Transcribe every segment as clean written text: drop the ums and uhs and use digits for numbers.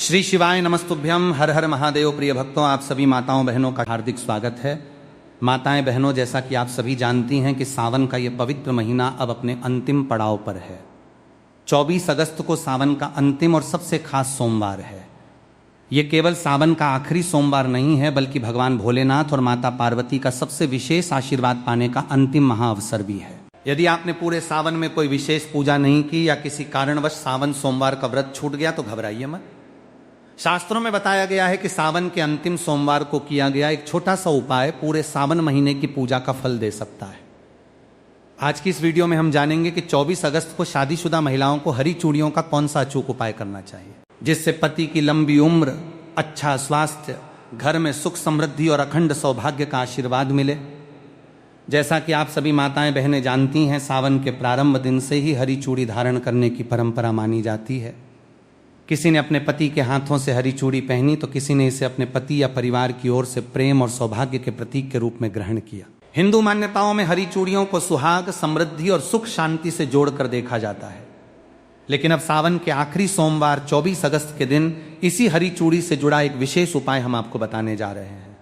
श्री शिवाय नमस्तुभ्यम। हर हर महादेव। प्रिय भक्तों, आप सभी माताओं बहनों का हार्दिक स्वागत है। माताएं बहनों, जैसा कि आप सभी जानती हैं कि सावन का ये पवित्र महीना अब अपने अंतिम पड़ाव पर है। 24 अगस्त को सावन का अंतिम और सबसे खास सोमवार है। ये केवल सावन का आखिरी सोमवार नहीं है, बल्कि भगवान भोलेनाथ और माता पार्वती का सबसे विशेष आशीर्वाद पाने का अंतिम महाअवसर भी है। यदि आपने पूरे सावन में कोई विशेष पूजा नहीं की या किसी कारणवश सावन सोमवार का व्रत छूट गया तो घबराइए मत। शास्त्रों में बताया गया है कि सावन के अंतिम सोमवार को किया गया एक छोटा सा उपाय पूरे सावन महीने की पूजा का फल दे सकता है। आज की इस वीडियो में हम जानेंगे कि 24 अगस्त को शादीशुदा महिलाओं को हरी चूड़ियों का कौन सा अचूक उपाय करना चाहिए, जिससे पति की लंबी उम्र, अच्छा स्वास्थ्य, घर में सुख समृद्धि और अखंड सौभाग्य का आशीर्वाद मिले। जैसा कि आप सभी माताएं बहनें जानती हैं, सावन के प्रारंभ दिन से ही हरी चूड़ी धारण करने की परंपरा मानी जाती है। किसी ने अपने पति के हाथों से हरी चूड़ी पहनी तो किसी ने इसे अपने पति या परिवार की ओर से प्रेम और सौभाग्य के प्रतीक के रूप में ग्रहण किया। हिंदू मान्यताओं में हरी चूड़ियों को सुहाग, समृद्धि और सुख शांति से जोड़कर देखा जाता है। लेकिन अब सावन के आखिरी सोमवार 24 अगस्त के दिन इसी हरी चूड़ी से जुड़ा एक विशेष उपाय हम आपको बताने जा रहे हैं।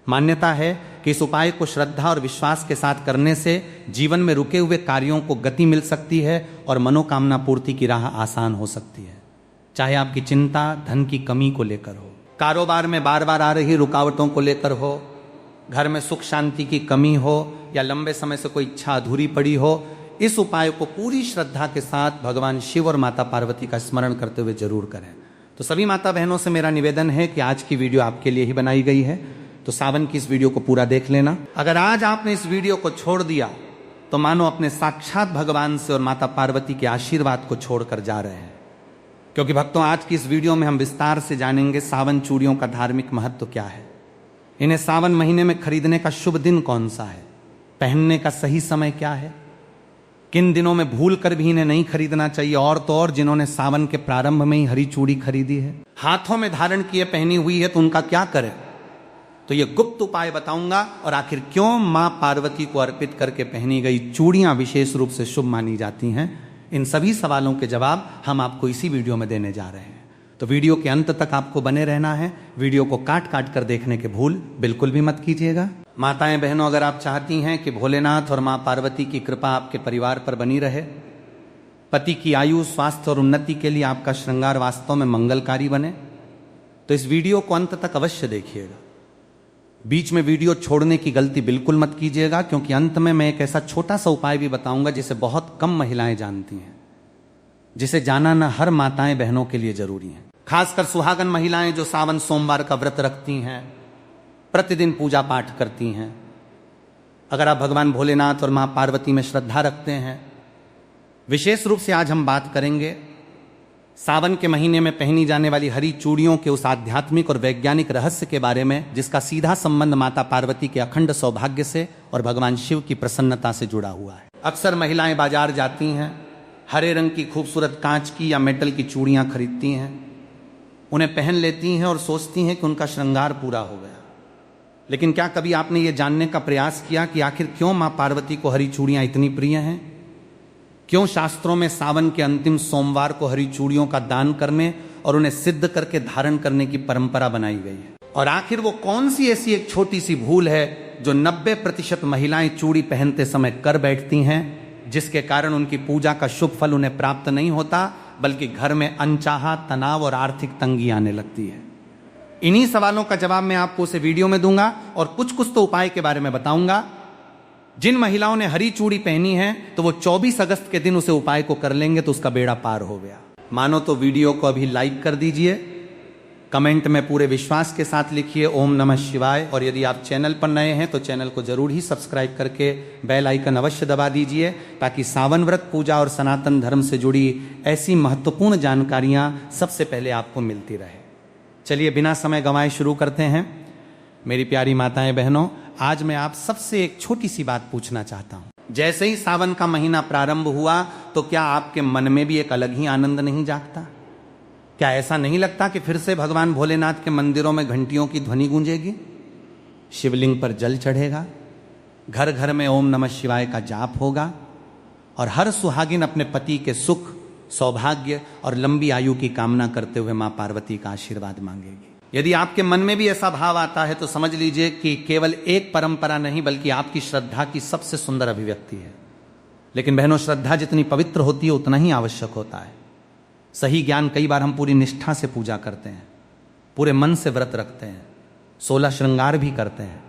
मान्यता है कि इस उपाय को श्रद्धा और विश्वास के साथ करने से जीवन में रुके हुए कार्यों को गति मिल सकती है और मनोकामना पूर्ति की राह आसान हो सकती है। चाहे आपकी चिंता धन की कमी को लेकर हो, कारोबार में बार बार आ रही रुकावटों को लेकर हो, घर में सुख शांति की कमी हो या लंबे समय से कोई इच्छा अधूरी पड़ी हो, इस उपाय को पूरी श्रद्धा के साथ भगवान शिव और माता पार्वती का स्मरण करते हुए जरूर करें। तो सभी माता बहनों से मेरा निवेदन है कि आज की वीडियो आपके लिए ही बनाई गई है, तो सावन की इस वीडियो को पूरा देख लेना। अगर आज आपने इस वीडियो को छोड़ दिया तो मानो अपने साक्षात भगवान से और माता पार्वती के आशीर्वाद को छोड़कर जा रहे हैं। क्योंकि भक्तों, आज की इस वीडियो में हम विस्तार से जानेंगे सावन चूड़ियों का धार्मिक महत्व क्या है, इन्हें सावन महीने में खरीदने का शुभ दिन कौन सा है, पहनने का सही समय क्या है, किन दिनों में भूल कर भी इन्हें नहीं खरीदना चाहिए, और तो और जिन्होंने सावन के प्रारंभ में ही हरी चूड़ी खरीदी है, हाथों में धारण किए पहनी हुई है, तो उनका क्या करें। तो ये गुप्त उपाय बताऊंगा, और आखिर क्यों मां पार्वती को अर्पित करके पहनी गई चूड़ियां विशेष रूप से शुभ मानी जाती हैं, इन सभी सवालों के जवाब हम आपको इसी वीडियो में देने जा रहे हैं। तो वीडियो के अंत तक आपको बने रहना है। वीडियो को काट काट कर देखने के भूल बिल्कुल भी मत कीजिएगा। माताएं बहनों, अगर आप चाहती हैं कि भोलेनाथ और मां पार्वती की कृपा आपके परिवार पर बनी रहे, पति की आयु, स्वास्थ्य और उन्नति के लिए आपका श्रृंगार वास्तव में मंगलकारी बने, तो इस वीडियो को अंत तक अवश्य देखिएगा। बीच में वीडियो छोड़ने की गलती बिल्कुल मत कीजिएगा, क्योंकि अंत में मैं एक ऐसा छोटा सा उपाय भी बताऊंगा जिसे बहुत कम महिलाएं जानती हैं, जिसे जानना हर माताएं बहनों के लिए जरूरी है। खासकर सुहागन महिलाएं जो सावन सोमवार का व्रत रखती हैं, प्रतिदिन पूजा पाठ करती हैं। अगर आप भगवान भोलेनाथ और मां पार्वती में श्रद्धा रखते हैं, विशेष रूप से आज हम बात करेंगे सावन के महीने में पहनी जाने वाली हरी चूड़ियों के उस आध्यात्मिक और वैज्ञानिक रहस्य के बारे में, जिसका सीधा संबंध माता पार्वती के अखंड सौभाग्य से और भगवान शिव की प्रसन्नता से जुड़ा हुआ है। अक्सर महिलाएं बाजार जाती हैं, हरे रंग की खूबसूरत कांच की या मेटल की चूड़ियां खरीदती हैं, उन्हें पहन लेती हैं और सोचती हैं कि उनका श्रृंगार पूरा हो गया। लेकिन क्या कभी आपने ये जानने का प्रयास किया कि आखिर क्यों मां पार्वती को हरी चूड़ियां इतनी प्रिय हैं? क्यों शास्त्रों में सावन के अंतिम सोमवार को हरी चूड़ियों का दान करने और उन्हें सिद्ध करके धारण करने की परंपरा बनाई गई है? और आखिर वो कौन सी ऐसी एक छोटी सी भूल है जो 90% महिलाएं चूड़ी पहनते समय कर बैठती हैं, जिसके कारण उनकी पूजा का शुभ फल उन्हें प्राप्त नहीं होता, बल्कि घर में अनचाहा तनाव और आर्थिक तंगी आने लगती है? इन्हीं सवालों का जवाब मैं आपको उसे वीडियो में दूंगा, और कुछ तो उपाय के बारे में बताऊंगा। जिन महिलाओं ने हरी चूड़ी पहनी है तो वो 24 अगस्त के दिन उसे उपाय को कर लेंगे तो उसका बेड़ा पार हो गया। मानो तो वीडियो को अभी लाइक कर दीजिए, कमेंट में पूरे विश्वास के साथ लिखिए ओम नमः शिवाय, और यदि आप चैनल पर नए हैं तो चैनल को जरूर ही सब्सक्राइब करके बेल आइकन अवश्य दबा दीजिए, ताकि सावन व्रत पूजा और सनातन धर्म से जुड़ी ऐसी महत्वपूर्ण जानकारियां सबसे पहले आपको मिलती रहे। चलिए बिना समय गंवाए शुरू करते हैं। मेरी प्यारी माताएं बहनों, आज मैं आप सबसे एक छोटी सी बात पूछना चाहता हूं। जैसे ही सावन का महीना प्रारंभ हुआ तो क्या आपके मन में भी एक अलग ही आनंद नहीं जागता? क्या ऐसा नहीं लगता कि फिर से भगवान भोलेनाथ के मंदिरों में घंटियों की ध्वनि गूंजेगी, शिवलिंग पर जल चढ़ेगा, घर घर में ओम नमः शिवाय का जाप होगा, और हर सुहागिन अपने पति के सुख, सौभाग्य और लंबी आयु की कामना करते हुए मां पार्वती का आशीर्वाद मांगेगी। यदि आपके मन में भी ऐसा भाव आता है तो समझ लीजिए कि केवल एक परंपरा नहीं बल्कि आपकी श्रद्धा की सबसे सुंदर अभिव्यक्ति है। लेकिन बहनों, श्रद्धा जितनी पवित्र होती है उतना ही आवश्यक होता है। सही ज्ञान, कई बार हम पूरी निष्ठा से पूजा करते हैं, पूरे मन से व्रत रखते हैं, 16 श्रृंगार भी करते हैं,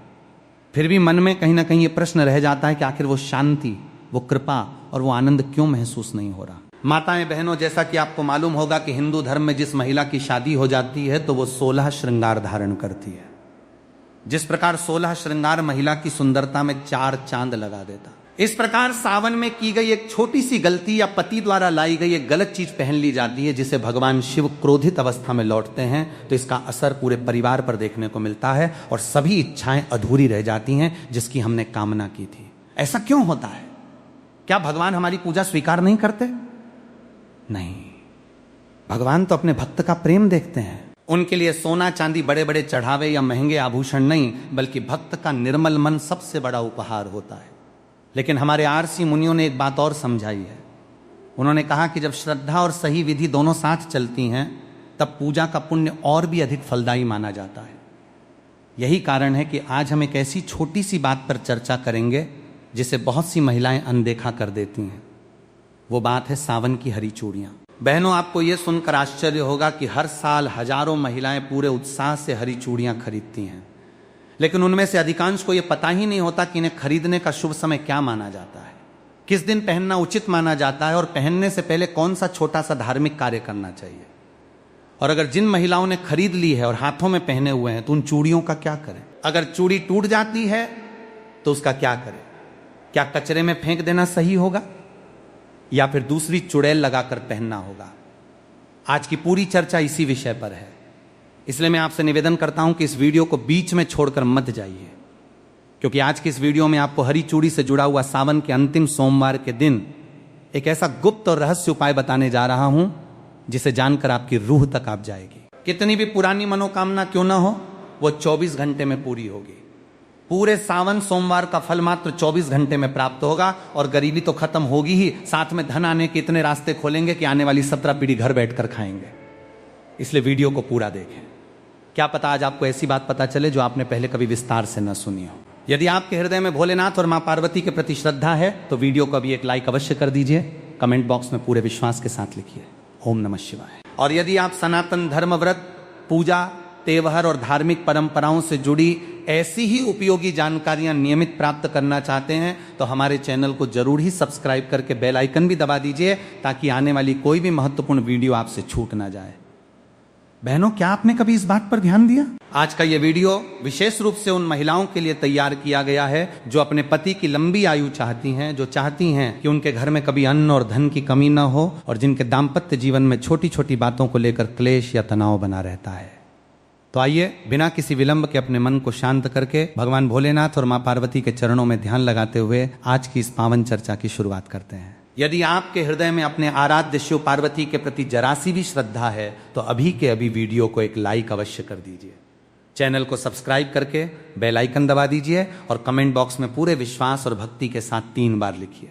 फिर भी मन में कहीं ना कहीं ये प्रश्न रह जाता है कि आखिर वो शांति, वो कृपा और वो आनंद क्यों महसूस नहीं हो रहा। माताएं बहनों, जैसा कि आपको मालूम होगा कि हिंदू धर्म में जिस महिला की शादी हो जाती है तो वो 16 श्रृंगार धारण करती है। जिस प्रकार 16 श्रृंगार महिला की सुंदरता में 4 चांद लगा देता, इस प्रकार सावन में की गई एक छोटी सी गलती या पति द्वारा लाई गई एक गलत चीज पहन ली जाती है, जिसे भगवान शिव क्रोधित अवस्था में लौटते हैं तो इसका असर पूरे परिवार पर देखने को मिलता है और सभी इच्छाएं अधूरी रह जाती हैं जिसकी हमने कामना की थी। ऐसा क्यों होता है? क्या भगवान हमारी पूजा स्वीकार नहीं करते? नहीं, भगवान तो अपने भक्त का प्रेम देखते हैं। उनके लिए सोना चांदी, बड़े बड़े चढ़ावे या महंगे आभूषण नहीं, बल्कि भक्त का निर्मल मन सबसे बड़ा उपहार होता है। लेकिन हमारे आरसी मुनियों ने एक बात और समझाई है। उन्होंने कहा कि जब श्रद्धा और सही विधि दोनों साथ चलती हैं तब पूजा का पुण्य और भी अधिक फलदायी माना जाता है। यही कारण है कि आज हम एक ऐसी छोटी सी बात पर चर्चा करेंगे जिसे बहुत सी महिलाएं अनदेखा कर देती हैं। वो बात है सावन की हरी चूड़ियां। बहनों, आपको यह सुनकर आश्चर्य होगा कि हर साल हजारों महिलाएं पूरे उत्साह से हरी चूड़ियां खरीदती हैं, लेकिन उनमें से अधिकांश को यह पता ही नहीं होता कि इन्हें खरीदने का शुभ समय क्या माना जाता है, किस दिन पहनना उचित माना जाता है और पहनने से पहले कौन सा छोटा सा धार्मिक कार्य करना चाहिए। और अगर जिन महिलाओं ने खरीद ली है और हाथों में पहने हुए हैं तो उन चूड़ियों का क्या करें? अगर चूड़ी टूट जाती है तो उसका क्या करें? क्या कचरे में फेंक देना सही होगा या फिर दूसरी चुड़ैल लगाकर पहनना होगा? आज की पूरी चर्चा इसी विषय पर है। इसलिए मैं आपसे निवेदन करता हूं कि इस वीडियो को बीच में छोड़कर मत जाइए, क्योंकि आज की इस वीडियो में आपको हरी चूड़ी से जुड़ा हुआ सावन के अंतिम सोमवार के दिन एक ऐसा गुप्त और रहस्य उपाय बताने जा रहा हूं जिसे जानकर आपकी रूह तक आप जाएगी। कितनी भी पुरानी मनोकामना क्यों ना हो, वो 24 घंटे में पूरी होगी। पूरे सावन सोमवार का फल मात्र 24 घंटे में प्राप्त होगा और गरीबी तो खत्म होगी ही, साथ में धन आने के इतने रास्ते खोलेंगे कि आने वाली 17 पीढ़ी घर बैठकर खाएंगे। इसलिए वीडियो को पूरा देखें। क्या पता आज आपको ऐसी बात पता चले जो आपने पहले कभी विस्तार से न सुनी हो। यदि आपके हृदय में भोलेनाथ और मां पार्वती के प्रति श्रद्धा है तो वीडियो को अभी एक लाइक अवश्य कर दीजिए। कमेंट बॉक्स में पूरे विश्वास के साथ लिखिए ओम नमः शिवाय। और यदि आप सनातन धर्म, व्रत, पूजा, त्योहार और धार्मिक परंपराओं से जुड़ी ऐसी ही उपयोगी जानकारियां नियमित प्राप्त करना चाहते हैं तो हमारे चैनल को जरूर ही सब्सक्राइब करके बेल आइकन भी दबा दीजिए ताकि आने वाली कोई भी महत्वपूर्ण वीडियो आपसे छूट ना जाए। बहनों, क्या आपने कभी इस बात पर ध्यान दिया? आज का यह वीडियो विशेष रूप से उन महिलाओं के लिए तैयार किया गया है जो अपने पति की लंबी आयु चाहती हैं, जो चाहती हैं कि उनके घर में कभी अन्न और धन की कमी न हो और जिनके दाम्पत्य जीवन में छोटी छोटी बातों को लेकर क्लेश या तनाव बना रहता है। तो आइए बिना किसी विलंब के अपने मन को शांत करके भगवान भोलेनाथ और मां पार्वती के चरणों में ध्यान लगाते हुए आज की इस पावन चर्चा की शुरुआत करते हैं। यदि आपके हृदय में अपने आराध्य शिव पार्वती के प्रति जरा सी भी श्रद्धा है तो अभी के अभी वीडियो को एक लाइक अवश्य कर दीजिए। चैनल को सब्सक्राइब करके बेल आइकन दबा दीजिए और कमेंट बॉक्स में पूरे विश्वास और भक्ति के साथ 3 बार लिखिए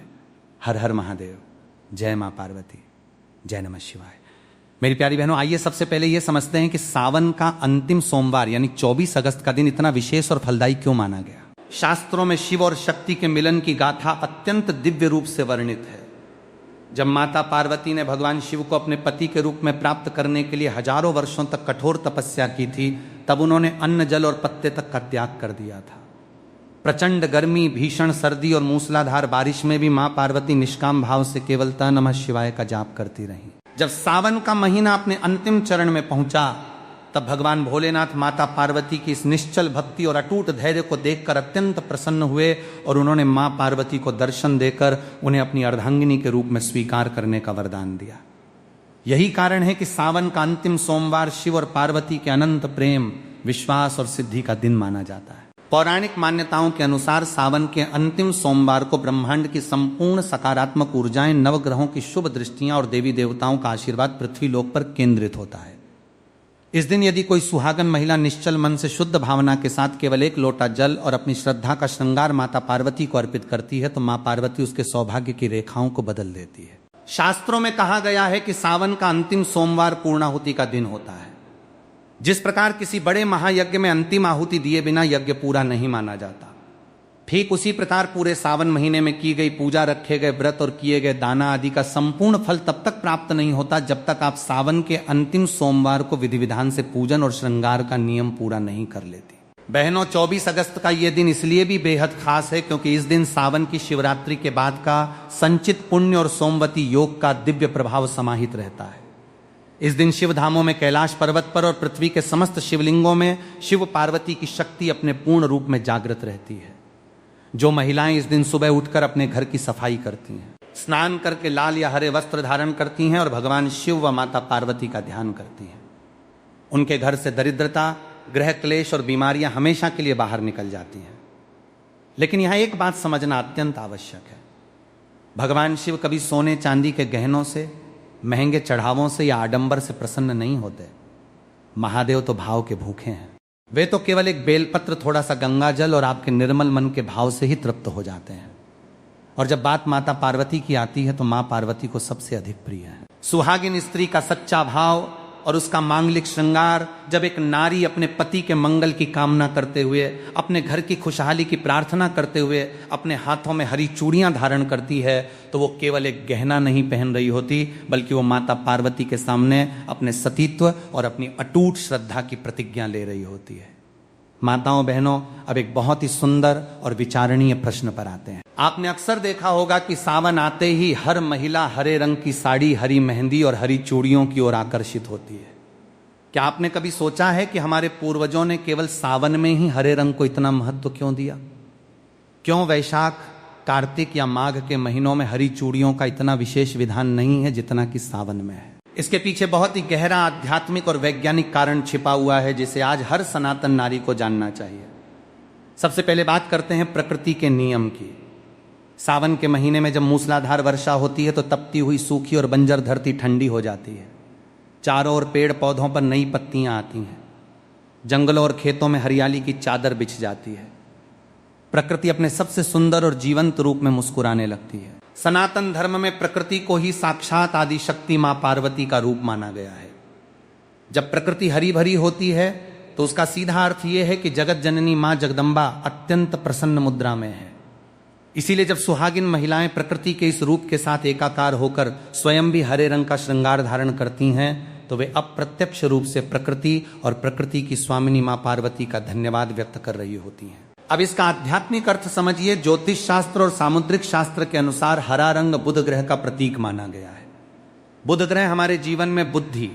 हर हर महादेव, जय मां पार्वती, जय नमः शिवाय। मेरी प्यारी बहनों, आइए सबसे पहले यह समझते हैं कि सावन का अंतिम सोमवार यानी 24 अगस्त का दिन इतना विशेष और फलदायी क्यों माना गया। शास्त्रों में शिव और शक्ति के मिलन की गाथा अत्यंत दिव्य रूप से वर्णित है। जब माता पार्वती ने भगवान शिव को अपने पति के रूप में प्राप्त करने के लिए हजारों वर्षों तक कठोर तपस्या की थी, तब उन्होंने अन्न, जल और पत्ते तक का त्याग कर दिया था। प्रचंड गर्मी, भीषण सर्दी और मूसलाधार बारिश में भी मां पार्वती निष्काम भाव से केवल ता नमः शिवाय का जाप करती रही। जब सावन का महीना अपने अंतिम चरण में पहुंचा तब भगवान भोलेनाथ माता पार्वती की इस निश्चल भक्ति और अटूट धैर्य को देखकर अत्यंत प्रसन्न हुए और उन्होंने मां पार्वती को दर्शन देकर उन्हें अपनी अर्धांगिनी के रूप में स्वीकार करने का वरदान दिया। यही कारण है कि सावन का अंतिम सोमवार शिव और पार्वती के अनंत प्रेम, विश्वास और सिद्धि का दिन माना जाता है। पौराणिक मान्यताओं के अनुसार सावन के अंतिम सोमवार को ब्रह्मांड की संपूर्ण सकारात्मक ऊर्जाएं, नवग्रहों की शुभ दृष्टियां और देवी देवताओं का आशीर्वाद पृथ्वी लोक पर केंद्रित होता है। इस दिन यदि कोई सुहागन महिला निश्चल मन से शुद्ध भावना के साथ केवल 1 लोटा जल और अपनी श्रद्धा का श्रृंगार माता पार्वती को अर्पित करती है तो मां पार्वती उसके सौभाग्य की रेखाओं को बदल देती है। शास्त्रों में कहा गया है कि सावन का अंतिम सोमवार पूर्णाहुति का दिन होता है। जिस प्रकार किसी बड़े महायज्ञ में अंतिम आहुति दिए बिना यज्ञ पूरा नहीं माना जाता, ठीक उसी प्रकार पूरे सावन महीने में की गई पूजा, रखे गए व्रत और किए गए दाना आदि का संपूर्ण फल तब तक प्राप्त नहीं होता जब तक आप सावन के अंतिम सोमवार को विधि विधान से पूजन और श्रृंगार का नियम पूरा नहीं कर लेती। बहनों, 24 अगस्त का यह दिन इसलिए भी बेहद खास है क्योंकि इस दिन सावन की शिवरात्रि के बाद का संचित पुण्य और सोमवती योग का दिव्य प्रभाव समाहित रहता है। इस दिन शिव धामों में कैलाश पर्वत पर और पृथ्वी के समस्त शिवलिंगों में शिव पार्वती की शक्ति अपने पूर्ण रूप में जागृत रहती है। जो महिलाएं इस दिन सुबह उठकर अपने घर की सफाई करती हैं, स्नान करके लाल या हरे वस्त्र धारण करती हैं और भगवान शिव व माता पार्वती का ध्यान करती हैं, उनके घर से दरिद्रता, ग्रह क्लेश और बीमारियां हमेशा के लिए बाहर निकल जाती हैं। लेकिन यहां एक बात समझना अत्यंत आवश्यक है। भगवान शिव कभी सोने चांदी के गहनों से, महंगे चढ़ावों से या आडंबर से प्रसन्न नहीं होते। महादेव तो भाव के भूखे हैं। वे तो केवल एक बेलपत्र, थोड़ा सा गंगा जल और आपके निर्मल मन के भाव से ही तृप्त हो जाते हैं। और जब बात माता पार्वती की आती है तो मां पार्वती को सबसे अधिक प्रिय है। सुहागिन स्त्री का सच्चा भाव और उसका मांगलिक श्रृंगार, जब एक नारी अपने पति के मंगल की कामना करते हुए, अपने घर की खुशहाली की प्रार्थना करते हुए अपने हाथों में हरी चूड़ियां धारण करती है, तो वो केवल एक गहना नहीं पहन रही होती, बल्कि वो माता पार्वती के सामने अपने सतीत्व और अपनी अटूट श्रद्धा की प्रतिज्ञा ले रही होती है। माताओं बहनों, अब एक बहुत ही सुंदर और विचारणीय प्रश्न पर आते हैं। आपने अक्सर देखा होगा कि सावन आते ही हर महिला हरे रंग की साड़ी, हरी मेहंदी और हरी चूड़ियों की ओर आकर्षित होती है। क्या आपने कभी सोचा है कि हमारे पूर्वजों ने केवल सावन में ही हरे रंग को इतना महत्व क्यों दिया? क्यों वैशाख, कार्तिक या माघ के महीनों में हरी चूड़ियों का इतना विशेष विधान नहीं है जितना कि सावन में है? इसके पीछे बहुत ही गहरा आध्यात्मिक और वैज्ञानिक कारण छिपा हुआ है, जिसे आज हर सनातन नारी को जानना चाहिए। सबसे पहले बात करते हैं प्रकृति के नियम की। सावन के महीने में जब मूसलाधार वर्षा होती है तो तपती हुई सूखी और बंजर धरती ठंडी हो जाती है। चारों ओर पेड़ पौधों पर नई पत्तियां आती हैं। जंगलों और खेतों में हरियाली की चादर बिछ जाती है। प्रकृति अपने सबसे सुंदर और जीवंत रूप में मुस्कुराने लगती है। सनातन धर्म में प्रकृति को ही साक्षात आदि शक्ति मां पार्वती का रूप माना गया है। जब प्रकृति हरी भरी होती है तो उसका सीधा अर्थ यह है कि जगत जननी मां जगदम्बा अत्यंत प्रसन्न मुद्रा में है। इसीलिए जब सुहागिन महिलाएं प्रकृति के इस रूप के साथ एकाकार होकर स्वयं भी हरे रंग का श्रृंगार धारण करती हैं तो वे अप्रत्यक्ष रूप से प्रकृति और प्रकृति की स्वामिनी मां पार्वती का धन्यवाद व्यक्त कर रही होती हैं। अब इसका आध्यात्मिक अर्थ समझिए। ज्योतिष शास्त्र और सामुद्रिक शास्त्र के अनुसार हरा रंग बुध ग्रह का प्रतीक माना गया है। बुध ग्रह हमारे जीवन में बुद्धि,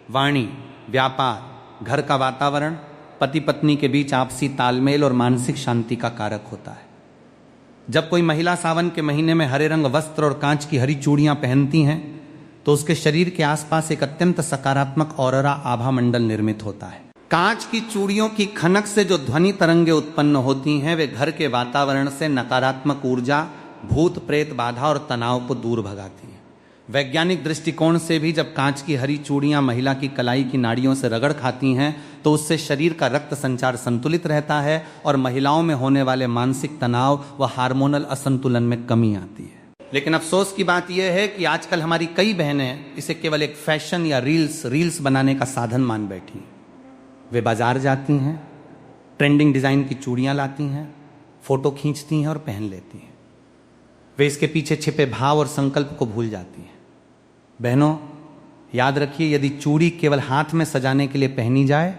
वाणी, व्यापार, घर का वातावरण, पति पत्नी के बीच आपसी तालमेल और मानसिक शांति का कारक होता है। जब कोई महिला सावन के महीने में हरे रंग वस्त्र और कांच की हरी चूड़ियां पहनती हैं तो उसके शरीर के आसपास एक अत्यंत सकारात्मक ऑरा आभा मंडल निर्मित होता है। कांच की चूड़ियों की खनक से जो ध्वनि तरंगे उत्पन्न होती हैं वे घर के वातावरण से नकारात्मक ऊर्जा, भूत प्रेत बाधा और तनाव को दूर भगाती है। वैज्ञानिक दृष्टिकोण से भी जब कांच की हरी चूड़ियां महिला की कलाई की नाड़ियों से रगड़ खाती हैं तो उससे शरीर का रक्त संचार संतुलित रहता है और महिलाओं में होने वाले मानसिक तनाव व हार्मोनल असंतुलन में कमी आती है। लेकिन अफसोस की बात यह है कि आजकल हमारी कई बहनें इसे केवल एक फैशन या रील्स बनाने का साधन मान बैठी हैं। वे बाजार जाती हैं, ट्रेंडिंग डिजाइन की चूड़ियां लाती हैं, फोटो खींचती हैं और पहन लेती हैं। वे इसके पीछे छिपे भाव और संकल्प को भूल जाती हैं। बहनों, याद रखिए, यदि चूड़ी केवल हाथ में सजाने के लिए पहनी जाए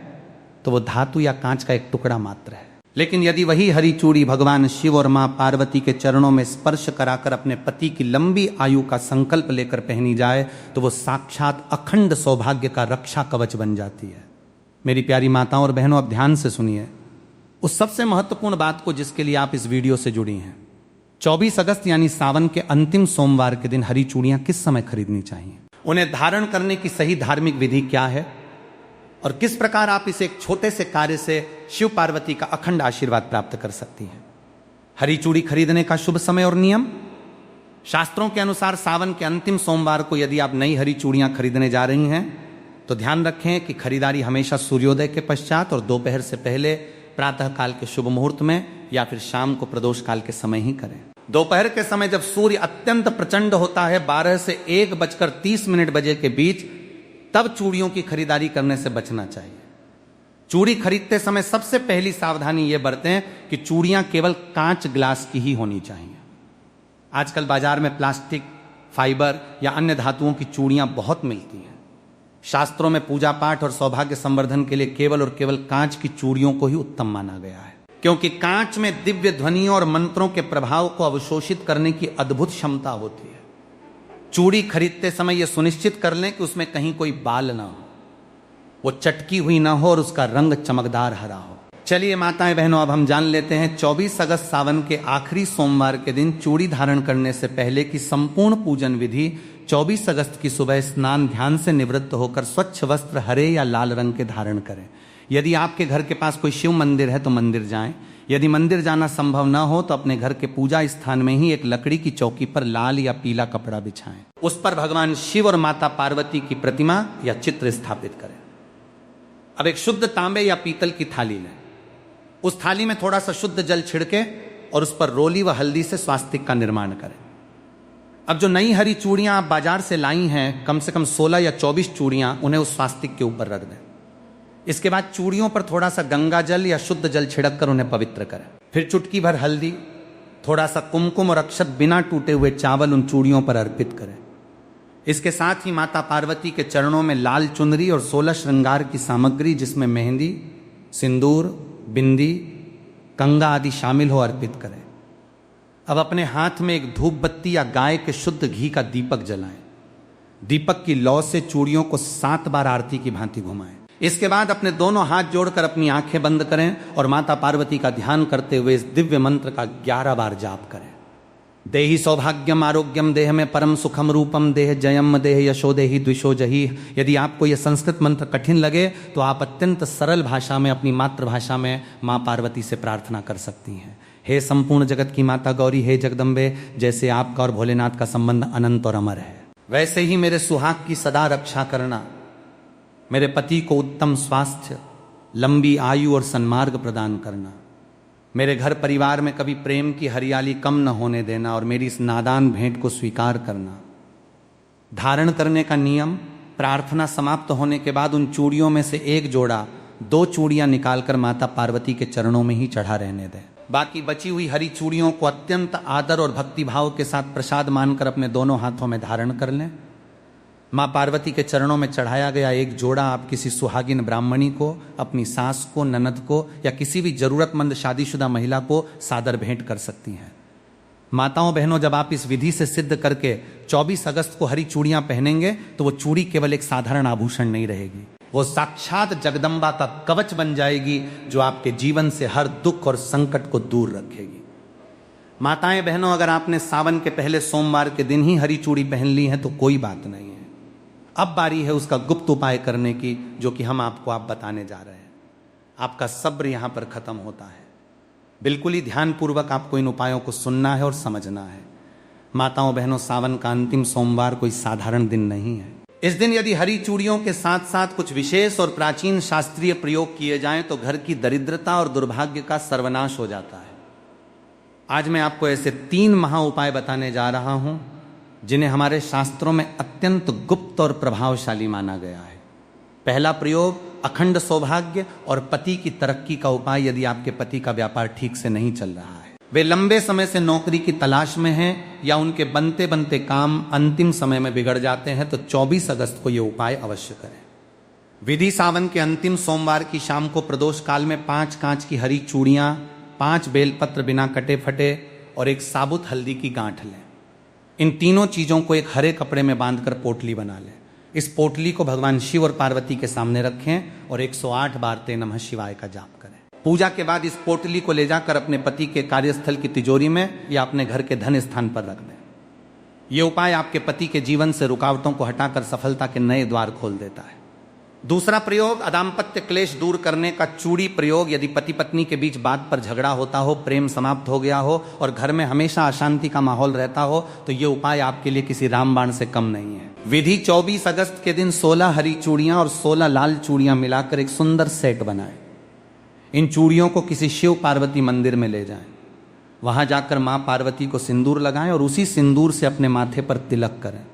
तो वो धातु या कांच का एक टुकड़ा मात्र है। लेकिन यदि वही हरी चूड़ी भगवान शिव और मां पार्वती के चरणों में स्पर्श कराकर अपने पति की लंबी आयु का संकल्प लेकर पहनी जाए तो वो साक्षात अखंड सौभाग्य का रक्षा कवच बन जाती है। मेरी प्यारी माताओं और बहनों, अब ध्यान से सुनिए उस सबसे महत्वपूर्ण बात को जिसके लिए आप इस वीडियो से जुड़ी हैं। 24 अगस्त यानी सावन के अंतिम सोमवार के दिन हरी चूड़ियां किस समय खरीदनी चाहिए, उन्हें धारण करने की सही धार्मिक विधि क्या है और किस प्रकार आप इसे एक छोटे से कार्य से शिव पार्वती का अखंड आशीर्वाद प्राप्त कर सकती हैं। हरी चूड़ी खरीदने का शुभ समय और नियम। शास्त्रों के अनुसार सावन के अंतिम सोमवार को यदि आप नई हरी चूड़ियां खरीदने जा रही हैं तो ध्यान रखें कि खरीदारी हमेशा सूर्योदय के पश्चात और दोपहर से पहले प्रातः काल के शुभ मुहूर्त में या फिर शाम को प्रदोष काल के समय ही करें। दोपहर के समय जब सूर्य अत्यंत प्रचंड होता है 12 से 1:30 बजे के बीच, तब चूड़ियों की खरीदारी करने से बचना चाहिए। चूड़ी खरीदते समय सबसे पहली सावधानी यह बरतें कि चूड़ियां केवल कांच ग्लास की ही होनी चाहिए। आजकल बाजार में प्लास्टिक, फाइबर या अन्य धातुओं की चूड़ियां बहुत मिलती हैं। शास्त्रों में पूजा पाठ और सौभाग्य संवर्धन के लिए केवल और केवल कांच की चूड़ियों को ही उत्तम माना गया है, क्योंकि कांच में दिव्य ध्वनियों और मंत्रों के प्रभाव को अवशोषित करने की अद्भुत क्षमता होती है। चूड़ी खरीदते समय यह सुनिश्चित कर लें कि उसमें कहीं कोई बाल ना हो, वो चटकी हुई ना हो और उसका रंग चमकदार हरा हो। चलिए माताएं बहनों, अब हम जान लेते हैं 24 अगस्त सावन के आखिरी सोमवार के दिन चूड़ी धारण करने से पहले की संपूर्ण पूजन विधि। 24 अगस्त की सुबह स्नान ध्यान से निवृत्त होकर स्वच्छ वस्त्र हरे या लाल रंग के धारण करें। यदि आपके घर के पास कोई शिव मंदिर है तो मंदिर जाएं। यदि मंदिर जाना संभव न हो तो अपने घर के पूजा स्थान में ही एक लकड़ी की चौकी पर लाल या पीला कपड़ा बिछाएं। उस पर भगवान शिव और माता पार्वती की प्रतिमा या चित्र स्थापित करें। अब एक शुद्ध तांबे या पीतल की थाली लें। उस थाली में थोड़ा सा शुद्ध जल छिड़के और उस पर रोली व हल्दी से स्वास्तिक का निर्माण करें। अब जो नई हरी चूड़ियां आप बाजार से लाई हैं, कम से कम 16 या 24 चूड़ियां, उन्हें उस स्वास्तिक के ऊपर रख दें। इसके बाद चूड़ियों पर थोड़ा सा गंगा जल या शुद्ध जल छिड़क कर उन्हें पवित्र करें। फिर चुटकी भर हल्दी, थोड़ा सा कुमकुम और अक्षत बिना टूटे हुए चावल उन चूड़ियों पर अर्पित करें। इसके साथ ही माता पार्वती के चरणों में लाल चुनरी और 16 श्रृंगार की सामग्री, जिसमें मेहंदी, सिंदूर, बिंदी, कंगा आदि शामिल हो, अर्पित करें। अब अपने हाथ में एक धूप बत्ती या गाय के शुद्ध घी का दीपक जलाएं। दीपक की लौ से चूड़ियों को 7 बार आरती की भांति घुमाएं। इसके बाद अपने दोनों हाथ जोड़कर अपनी आंखें बंद करें और माता पार्वती का ध्यान करते हुए इस दिव्य मंत्र का 11 बार जाप करें। देहि सौभाग्यम आरोग्यम देह में परम सुखम रूपम देह जयम देह यशो देहि द्विषो जही। यदि आपको यह संस्कृत मंत्र कठिन लगे तो आप अत्यंत सरल भाषा में, अपनी मातृभाषा में माँ पार्वती से प्रार्थना कर सकती हैं। हे संपूर्ण जगत की माता गौरी, हे जगदम्बे, जैसे आपका और भोलेनाथ का संबंध अनंत और अमर है, वैसे ही मेरे सुहाग की सदा रक्षा करना। मेरे पति को उत्तम स्वास्थ्य, लंबी आयु और सन्मार्ग प्रदान करना। मेरे घर परिवार में कभी प्रेम की हरियाली कम न होने देना और मेरी इस नादान भेंट को स्वीकार करना। धारण करने का नियम, प्रार्थना समाप्त होने के बाद उन चूड़ियों में से एक जोड़ा 2 चूड़ियां निकालकर माता पार्वती के चरणों में ही चढ़ा रहने दें। बाकी बची हुई हरी चूड़ियों को अत्यंत आदर और भक्तिभाव के साथ प्रसाद मानकर अपने दोनों हाथों में धारण कर लें। माँ पार्वती के चरणों में चढ़ाया गया एक जोड़ा आप किसी सुहागिन ब्राह्मणी को, अपनी सास को, ननद को या किसी भी जरूरतमंद शादीशुदा महिला को सादर भेंट कर सकती हैं। माताओं बहनों, जब आप इस विधि से सिद्ध करके 24 अगस्त को हरी चूड़ियां पहनेंगे तो वो चूड़ी केवल एक साधारण आभूषण नहीं रहेगी, वो साक्षात जगदम्बा का कवच बन जाएगी जो आपके जीवन से हर दुख और संकट को दूर रखेगी। माताएं बहनों, अगर आपने सावन के पहले सोमवार के दिन ही हरी चूड़ी पहन ली है तो कोई बात नहीं है। अब बारी है उसका गुप्त उपाय करने की, जो कि हम आपको बताने जा रहे हैं। आपका सब्र यहां पर खत्म होता है। बिल्कुल ही ध्यानपूर्वक आपको इन उपायों को सुनना है और समझना है। माताओं बहनों, सावन का अंतिम सोमवार कोई साधारण दिन नहीं है। इस दिन यदि हरी चूड़ियों के साथ साथ कुछ विशेष और प्राचीन शास्त्रीय प्रयोग किए जाएं तो घर की दरिद्रता और दुर्भाग्य का सर्वनाश हो जाता है। आज मैं आपको ऐसे 3 महा उपाय बताने जा रहा हूं जिन्हें हमारे शास्त्रों में अत्यंत गुप्त और प्रभावशाली माना गया है। पहला प्रयोग, अखंड सौभाग्य और पति की तरक्की का उपाय। यदि आपके पति का व्यापार ठीक से नहीं चल रहा है, वे लंबे समय से नौकरी की तलाश में हैं या उनके बनते बनते काम अंतिम समय में बिगड़ जाते हैं, तो 24 अगस्त को यह उपाय अवश्य करें। विधि, सावन के अंतिम सोमवार की शाम को प्रदोष काल में 5 कांच की हरी चूड़ियां, 5 बेलपत्र बिना कटे फटे और एक साबुत हल्दी की गांठ लें। इन तीनों चीजों को एक हरे कपड़े में बांधकर पोटली बना लें। इस पोटली को भगवान शिव और पार्वती के सामने रखें और 108 बार ते नमः शिवाय का जाप करें। पूजा के बाद इस पोटली को ले जाकर अपने पति के कार्यस्थल की तिजोरी में या अपने घर के धन स्थान पर रख दें। यह उपाय आपके पति के जीवन से रुकावटों को हटाकर सफलता के नए द्वार खोल देता है। दूसरा प्रयोग, अदाम्पत्य क्लेश दूर करने का चूड़ी प्रयोग। यदि पति पत्नी के बीच बात पर झगड़ा होता हो, प्रेम समाप्त हो गया हो और घर में हमेशा अशांति का माहौल रहता हो, तो यह उपाय आपके लिए किसी रामबाण से कम नहीं है। विधि, 24 अगस्त के दिन 16 हरी चूड़ियां और 16 लाल चूड़ियां मिलाकर एक सुंदर सेट बनाएं। इन चूड़ियों को किसी शिव पार्वती मंदिर में ले जाएं। वहां जाकर मां पार्वती को सिंदूर लगाएं और उसी सिंदूर से अपने माथे पर तिलक करें।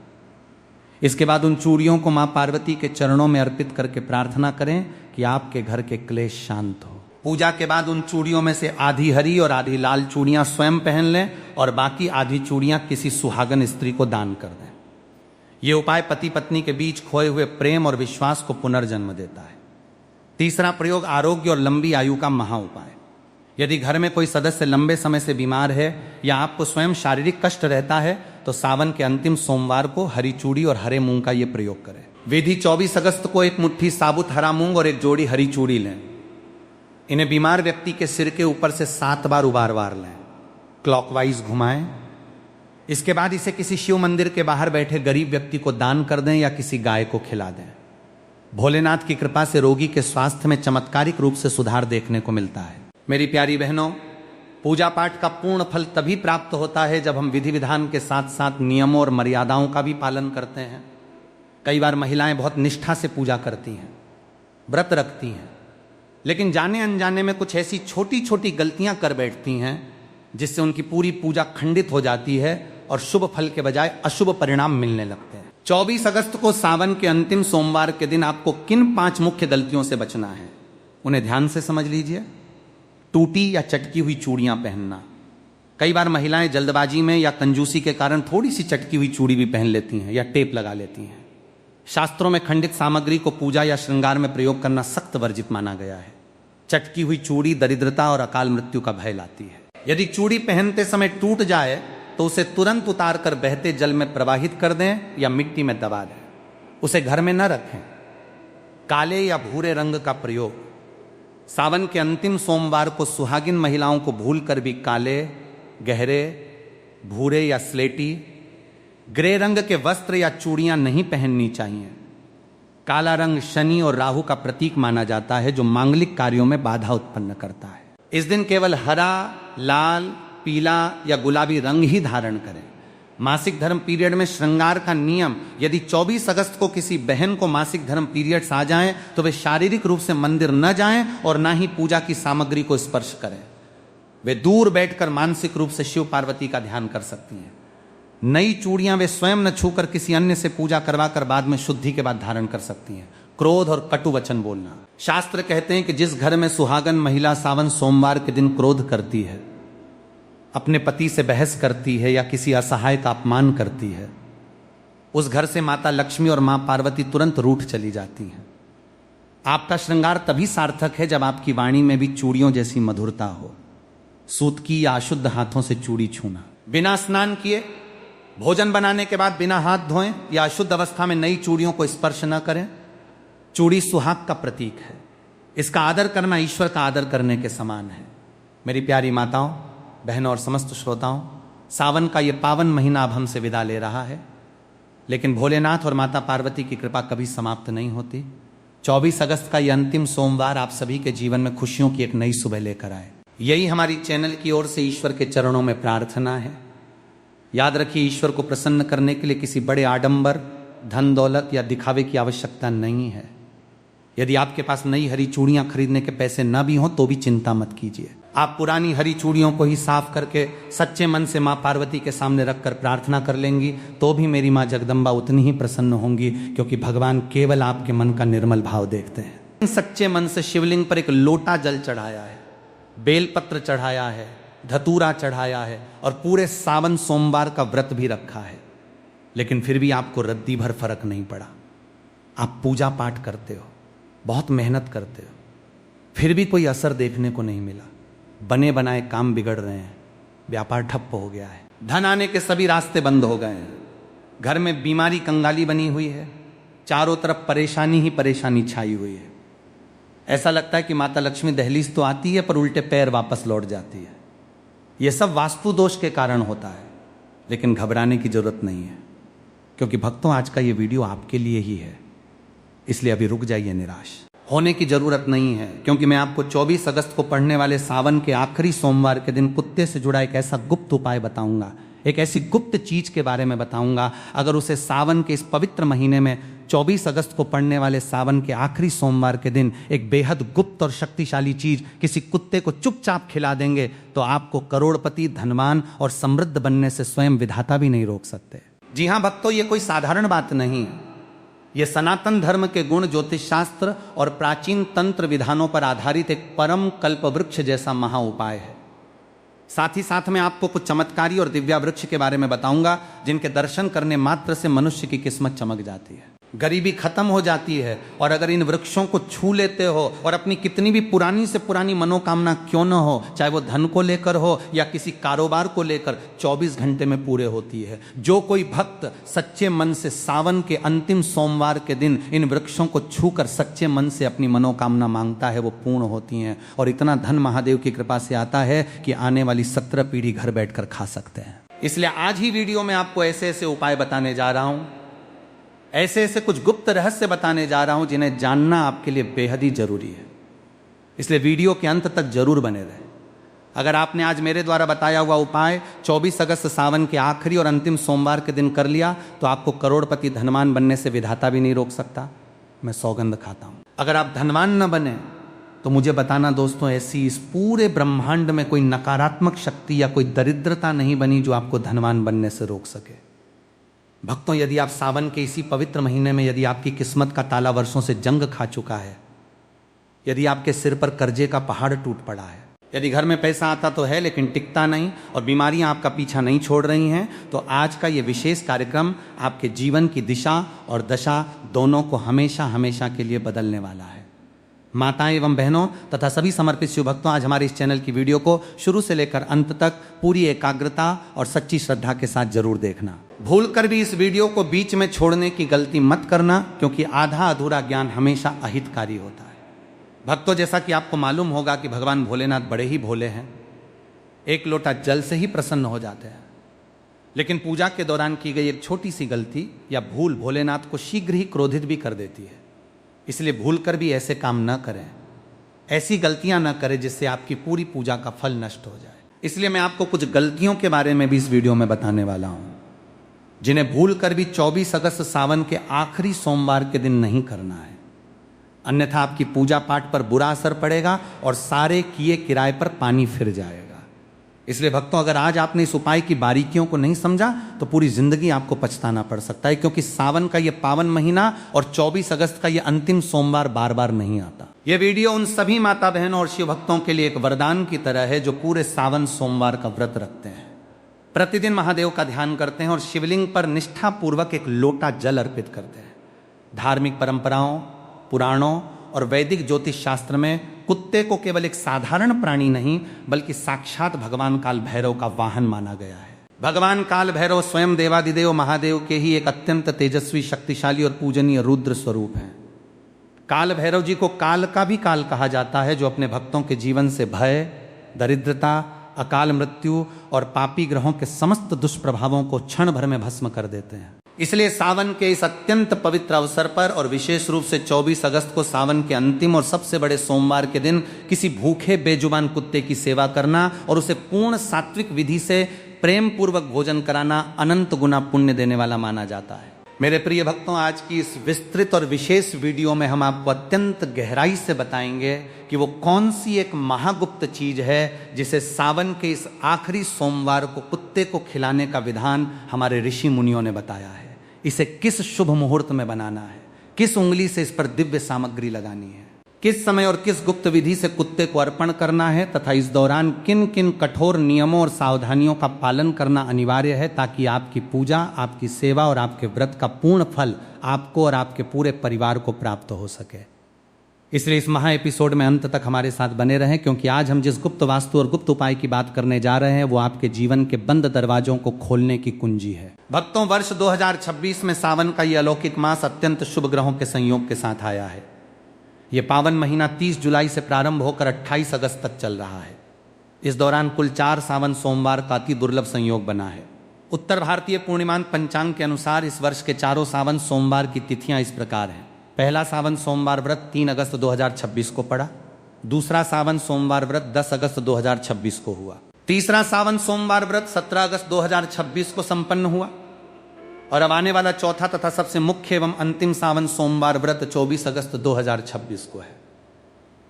इसके बाद उन चूड़ियों को मां पार्वती के चरणों में अर्पित करके प्रार्थना करें कि आपके घर के क्लेश शांत हो। पूजा के बाद उन चूड़ियों में से आधी हरी और आधी लाल चूड़ियां स्वयं पहन लें और बाकी आधी चूड़ियां किसी सुहागन स्त्री को दान कर दें। यह उपाय पति पत्नी के बीच खोए हुए प्रेम और विश्वास को पुनर्जन्म देता है। तीसरा प्रयोग आरोग्य और लंबी आयु का महा उपाय। यदि घर में कोई सदस्य लंबे समय से बीमार है या आपको स्वयं शारीरिक कष्ट रहता है तो सावन के अंतिम सोमवार को हरी चूड़ी और हरे मूंग का यह प्रयोग करें। विधि 24 अगस्त को एक मुट्ठी साबुत हरा मूंग और एक जोड़ी हरी चूड़ी लें। इन्हें बीमार व्यक्ति के सिर के ऊपर से 7 बार उबार लें, क्लॉकवाइज घुमाएं। इसके बाद इसे किसी शिव मंदिर के बाहर बैठे गरीब व्यक्ति को दान कर दें या किसी गाय को खिला दें। भोलेनाथ की कृपा से रोगी के स्वास्थ्य में चमत्कारिक रूप से सुधार देखने को मिलता है। मेरी प्यारी बहनों, पूजा पाठ का पूर्ण फल तभी प्राप्त होता है जब हम विधि विधान के साथ साथ नियमों और मर्यादाओं का भी पालन करते हैं। कई बार महिलाएं बहुत निष्ठा से पूजा करती हैं, व्रत रखती हैं, लेकिन जाने अनजाने में कुछ ऐसी छोटी छोटी गलतियां कर बैठती हैं जिससे उनकी पूरी पूजा खंडित हो जाती है और शुभ फल के बजाय अशुभ परिणाम मिलने लगते हैं। 24 अगस्त को सावन के अंतिम सोमवार के दिन आपको किन 5 मुख्य गलतियों से बचना है, उन्हें ध्यान से समझ लीजिए। टूटी या चटकी हुई चूड़ियां पहनना। कई बार महिलाएं जल्दबाजी में या कंजूसी के कारण थोड़ी सी चटकी हुई चूड़ी भी पहन लेती हैं या टेप लगा लेती हैं। शास्त्रों में खंडित सामग्री को पूजा या श्रृंगार में प्रयोग करना सख्त वर्जित माना गया है। चटकी हुई चूड़ी दरिद्रता और अकाल मृत्यु का भय लाती है। यदि चूड़ी पहनते समय टूट जाए तो उसे तुरंत उतार कर बहते जल में प्रवाहित कर दें या मिट्टी में दबा दें। उसे घर में न रखें। काले या भूरे रंग का प्रयोग। सावन के अंतिम सोमवार को सुहागिन महिलाओं को भूलकर भी काले, गहरे, भूरे या स्लेटी, ग्रे रंग के वस्त्र या चूड़ियां नहीं पहननी चाहिए। काला रंग शनि और राहु का प्रतीक माना जाता है जो मांगलिक कार्यों में बाधा उत्पन्न करता है। इस दिन केवल हरा, लाल, पीला या गुलाबी रंग ही धारण करें। मासिक धर्म पीरियड में श्रृंगार का नियम, यदि 24 अगस्त को किसी बहन को मासिक धर्म पीरियड्स आ जाएं तो वे शारीरिक रूप से मंदिर न जाएं और ना ही पूजा की सामग्री को स्पर्श करें। वे दूर बैठकर मानसिक रूप से शिव पार्वती का ध्यान कर सकती हैं। नई चूड़ियां वे स्वयं न छूकर किसी अन्य से पूजा करवाकर बाद में शुद्धि के बाद धारण कर सकती हैं। क्रोध और कटु वचन बोलना। शास्त्र कहते हैं कि जिस घर में सुहागन महिला सावन सोमवार के दिन क्रोध करती है, अपने पति से बहस करती है या किसी असहाय का अपमान करती है, उस घर से माता लक्ष्मी और मां पार्वती तुरंत रूठ चली जाती हैं। आपका श्रृंगार तभी सार्थक है जब आपकी वाणी में भी चूड़ियों जैसी मधुरता हो। सूत की या अशुद्ध हाथों से चूड़ी छूना। बिना स्नान किए भोजन बनाने के बाद बिना हाथ धोएं या अशुद्ध अवस्था में नई चूड़ियों को स्पर्श न करें। चूड़ी सुहाग का प्रतीक है। इसका आदर करना ईश्वर का आदर करने के समान है। मेरी प्यारी माताओं, बहनों और समस्त श्रोताओं, सावन का ये पावन महीना अब हमसे विदा ले रहा है, लेकिन भोलेनाथ और माता पार्वती की कृपा कभी समाप्त नहीं होती। 24 अगस्त का ये अंतिम सोमवार आप सभी के जीवन में खुशियों की एक नई सुबह लेकर आए, यही हमारी चैनल की ओर से ईश्वर के चरणों में प्रार्थना है। याद रखिए, ईश्वर को प्रसन्न करने के लिए किसी बड़े आडंबर, धन दौलत या दिखावे की आवश्यकता नहीं है। यदि आपके पास नई हरी चूड़ियां खरीदने के पैसे न भी हों तो भी चिंता मत कीजिए। आप पुरानी हरी चूड़ियों को ही साफ करके सच्चे मन से मां पार्वती के सामने रखकर प्रार्थना कर लेंगी तो भी मेरी मां जगदम्बा उतनी ही प्रसन्न होंगी, क्योंकि भगवान केवल आपके मन का निर्मल भाव देखते हैं। सच्चे मन से शिवलिंग पर एक लोटा जल चढ़ाया है, बेलपत्र चढ़ाया है, धतूरा चढ़ाया है और पूरे सावन सोमवार का व्रत भी रखा है, लेकिन फिर भी आपको रद्दी भर फर्क नहीं पड़ा। आप पूजा पाठ करते हो, बहुत मेहनत करते हो, फिर भी कोई असर देखने को नहीं मिला। बने बनाए काम बिगड़ रहे हैं, व्यापार ठप्प हो गया है, धन आने के सभी रास्ते बंद हो गए हैं, घर में बीमारी कंगाली बनी हुई है, चारों तरफ परेशानी ही परेशानी छाई हुई है। ऐसा लगता है कि माता लक्ष्मी दहलीज तो आती है पर उल्टे पैर वापस लौट जाती है। यह सब वास्तु दोष के कारण होता है, लेकिन घबराने की जरूरत नहीं है, क्योंकि भक्तों आज का ये वीडियो आपके लिए ही है, इसलिए अभी रुक जाइए। निराश होने की जरूरत नहीं है, क्योंकि मैं आपको 24 अगस्त को पड़ने वाले सावन के आखिरी सोमवार के दिन कुत्ते से जुड़ा एक ऐसा गुप्त उपाय बताऊंगा, एक ऐसी गुप्त चीज के बारे में बताऊंगा। अगर उसे सावन के इस पवित्र महीने में 24 अगस्त को पड़ने वाले सावन के आखिरी सोमवार के दिन एक बेहद गुप्त और शक्तिशाली चीज किसी कुत्ते को चुपचाप खिला देंगे तो आपको करोड़पति, धनवान और समृद्ध बनने से स्वयं विधाता भी नहीं रोक सकते। जी हां भक्तों, ये कोई साधारण बात नहीं है। यह सनातन धर्म के गुण, ज्योतिष शास्त्र और प्राचीन तंत्र विधानों पर आधारित एक परम कल्प वृक्ष जैसा महा उपाय है। साथ ही साथ मैं आपको कुछ चमत्कारी और दिव्या वृक्ष के बारे में बताऊंगा जिनके दर्शन करने मात्र से मनुष्य की किस्मत चमक जाती है, गरीबी खत्म हो जाती है। और अगर इन वृक्षों को छू लेते हो और अपनी कितनी भी पुरानी से पुरानी मनोकामना क्यों न हो, चाहे वो धन को लेकर हो या किसी कारोबार को लेकर, 24 घंटे में पूरे होती है। जो कोई भक्त सच्चे मन से सावन के अंतिम सोमवार के दिन इन वृक्षों को छूकर सच्चे मन से अपनी मनोकामना मांगता है वो पूर्ण होती हैं। और इतना धन महादेव की कृपा से आता है कि आने वाली 17 पीढ़ी घर बैठकर खा सकते हैं। इसलिए आज ही वीडियो में आपको ऐसे ऐसे उपाय बताने जा रहा हूं, ऐसे ऐसे कुछ गुप्त रहस्य बताने जा रहा हूं जिन्हें जानना आपके लिए बेहद ही जरूरी है। इसलिए वीडियो के अंत तक जरूर बने रहें। अगर आपने आज मेरे द्वारा बताया हुआ उपाय 24 अगस्त सावन के आखिरी और अंतिम सोमवार के दिन कर लिया तो आपको करोड़पति, धनवान बनने से विधाता भी नहीं रोक सकता, मैं सौगंध खाता हूं। अगर आप धनवान न बने तो मुझे बताना दोस्तों, ऐसी इस पूरे ब्रह्मांड में कोई नकारात्मक शक्ति या कोई दरिद्रता नहीं बनी जो आपको धनवान बनने से रोक सके। भक्तों, यदि आप सावन के इसी पवित्र महीने में यदि आपकी किस्मत का ताला वर्षों से जंग खा चुका है, यदि आपके सिर पर कर्जे का पहाड़ टूट पड़ा है, यदि घर में पैसा आता तो है लेकिन टिकता नहीं और बीमारियां आपका पीछा नहीं छोड़ रही हैं, तो आज का ये विशेष कार्यक्रम आपके जीवन की दिशा और दशा दोनों को हमेशा हमेशा के लिए बदलने वाला है। माताएं एवं बहनों तथा सभी समर्पित शिव भक्तों, आज हमारे इस चैनल की वीडियो को शुरू से लेकर अंत तक पूरी एकाग्रता और सच्ची श्रद्धा के साथ जरूर देखना। भूलकर भी इस वीडियो को बीच में छोड़ने की गलती मत करना, क्योंकि आधा अधूरा ज्ञान हमेशा अहितकारी होता है। भक्तों, जैसा कि आपको मालूम होगा कि भगवान भोलेनाथ बड़े ही भोले हैं, एक लोटा जल से ही प्रसन्न हो जाते हैं। लेकिन पूजा के दौरान की गई एक छोटी सी गलती या भूल भोलेनाथ को शीघ्र ही क्रोधित भी कर देती है। इसलिए भूलकर भी ऐसे काम न करें, ऐसी गलतियां न करें जिससे आपकी पूरी पूजा का फल नष्ट हो जाए। इसलिए मैं आपको कुछ गलतियों के बारे में भी इस वीडियो में बताने वाला हूं, जिन्हें भूलकर भी 24 अगस्त सावन के आखिरी सोमवार के दिन नहीं करना है, अन्यथा आपकी पूजा पाठ पर बुरा असर पड़ेगा और सारे किए किराए पर पानी फिर जाएगा। इसलिए भक्तों, अगर आज आपने इस उपाय की बारीकियों को नहीं समझा तो पूरी जिंदगी आपको पछताना पड़ सकता है, क्योंकि सावन का यह पावन महीना और 24 अगस्त का यह अंतिम सोमवार बार बार नहीं आता। यह वीडियो उन सभी माता बहनों और शिव भक्तों के लिए एक वरदान की तरह है जो पूरे सावन सोमवार का व्रत रखते हैं, प्रतिदिन महादेव का ध्यान करते हैं और शिवलिंग पर निष्ठापूर्वक एक लोटा जल अर्पित करते हैं। धार्मिक परंपराओं, पुराणों और वैदिक ज्योतिष शास्त्र में कुत्ते को केवल एक साधारण प्राणी नहीं बल्कि साक्षात भगवान काल भैरव का वाहन माना गया है। भगवान काल भैरव स्वयं देवादिदेव महादेव के ही एक अत्यंत तेजस्वी, शक्तिशाली और पूजनीय रुद्र स्वरूप हैं। काल भैरव जी को काल का भी काल कहा जाता है, जो अपने भक्तों के जीवन से भय, दरिद्रता, अकाल मृत्यु और पापी ग्रहों के समस्त दुष्प्रभावों को क्षण भर में भस्म कर देते हैं। इसलिए सावन के इस अत्यंत पवित्र अवसर पर और विशेष रूप से 24 अगस्त को सावन के अंतिम और सबसे बड़े सोमवार के दिन किसी भूखे बेजुबान कुत्ते की सेवा करना और उसे पूर्ण सात्विक विधि से प्रेम पूर्वक भोजन कराना अनंत गुना पुण्य देने वाला माना जाता है। मेरे प्रिय भक्तों, आज की इस विस्तृत और विशेष वीडियो में हम आपको अत्यंत गहराई से बताएंगे कि वो कौन सी एक महागुप्त चीज है जिसे सावन के इस आखिरी सोमवार को कुत्ते को खिलाने का विधान हमारे ऋषि मुनियों ने बताया है। इसे किस शुभ मुहूर्त में बनाना है, किस उंगली से इस पर दिव्य सामग्री लगानी है, किस समय और किस गुप्त विधि से कुत्ते को अर्पण करना है तथा इस दौरान किन किन कठोर नियमों और सावधानियों का पालन करना अनिवार्य है ताकि आपकी पूजा, आपकी सेवा और आपके व्रत का पूर्ण फल आपको और आपके पूरे परिवार को प्राप्त हो सके। इसलिए इस महा एपिसोड में अंत तक हमारे साथ बने रहें, क्योंकि आज हम जिस गुप्त वास्तु और गुप्त उपाय की बात करने जा रहे हैं वो आपके जीवन के बंद दरवाजों को खोलने की कुंजी है। भक्तों, वर्ष 2026 में सावन का ये अलौकिक मास अत्यंत शुभ ग्रहों के संयोग के साथ आया है। ये पावन महीना 30 जुलाई से प्रारंभ होकर 28 अगस्त तक चल रहा है। इस दौरान कुल 4 सावन सोमवार का अति दुर्लभ संयोग बना है। उत्तर भारतीय पूर्णिमांक पंचांग के अनुसार इस वर्ष के चारों सावन सोमवार की तिथियां इस प्रकार हैं। पहला सावन सोमवार व्रत 3 अगस्त 2026 को पड़ा। दूसरा सावन सोमवार व्रत 10 अगस्त 2026 को हुआ। तीसरा सावन सोमवार व्रत 17 अगस्त 2026 को संपन्न हुआ और अब आने वाला चौथा तथा सबसे मुख्य एवं अंतिम सावन सोमवार व्रत 24 अगस्त 2026 को है।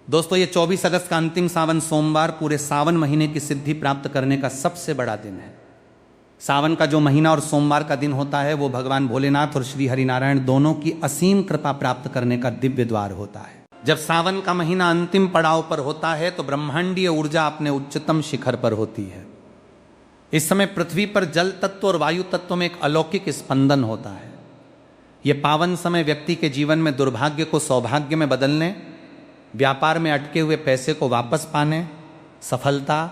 दोस्तों, ये 24 अगस्त का अंतिम सावन सोमवार पूरे सावन महीने की सिद्धि प्राप्त करने का सबसे बड़ा दिन है। सावन का जो महीना और सोमवार का दिन होता है वो भगवान भोलेनाथ और श्री हरिनारायण दोनों की असीम कृपा प्राप्त करने का दिव्य द्वार होता है। जब सावन का महीना अंतिम पड़ाव पर होता है तो ब्रह्मांडीय ऊर्जा अपने उच्चतम शिखर पर होती है। इस समय पृथ्वी पर जल तत्व और वायु तत्व में एक अलौकिक स्पंदन होता है। यह पावन समय व्यक्ति के जीवन में दुर्भाग्य को सौभाग्य में बदलने, व्यापार में अटके हुए पैसे को वापस पाने, सफलता,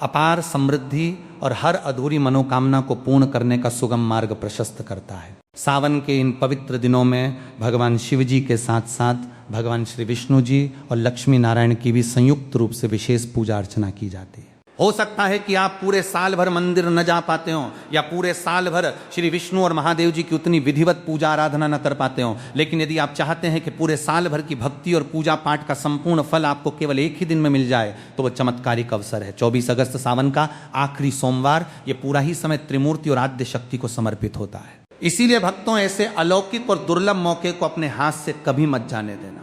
अपार समृद्धि और हर अधूरी मनोकामना को पूर्ण करने का सुगम मार्ग प्रशस्त करता है। सावन के इन पवित्र दिनों में भगवान शिव जी के साथ साथ भगवान श्री विष्णु जी और लक्ष्मी नारायण की भी संयुक्त रूप से विशेष पूजा अर्चना की जाती है। हो सकता है कि आप पूरे साल भर मंदिर न जा पाते हो या पूरे साल भर श्री विष्णु और महादेव जी की उतनी विधिवत पूजा आराधना न कर पाते हो, लेकिन यदि आप चाहते हैं कि पूरे साल भर की भक्ति और पूजा पाठ का संपूर्ण फल आपको केवल एक ही दिन में मिल जाए तो वह चमत्कारिक अवसर है। 24 अगस्त सावन का आखिरी सोमवार, ये पूरा ही समय त्रिमूर्ति और आद्य शक्ति को समर्पित होता है। इसीलिए भक्तों, ऐसे अलौकिक और दुर्लभ मौके को अपने हाथ से कभी मत जाने देना।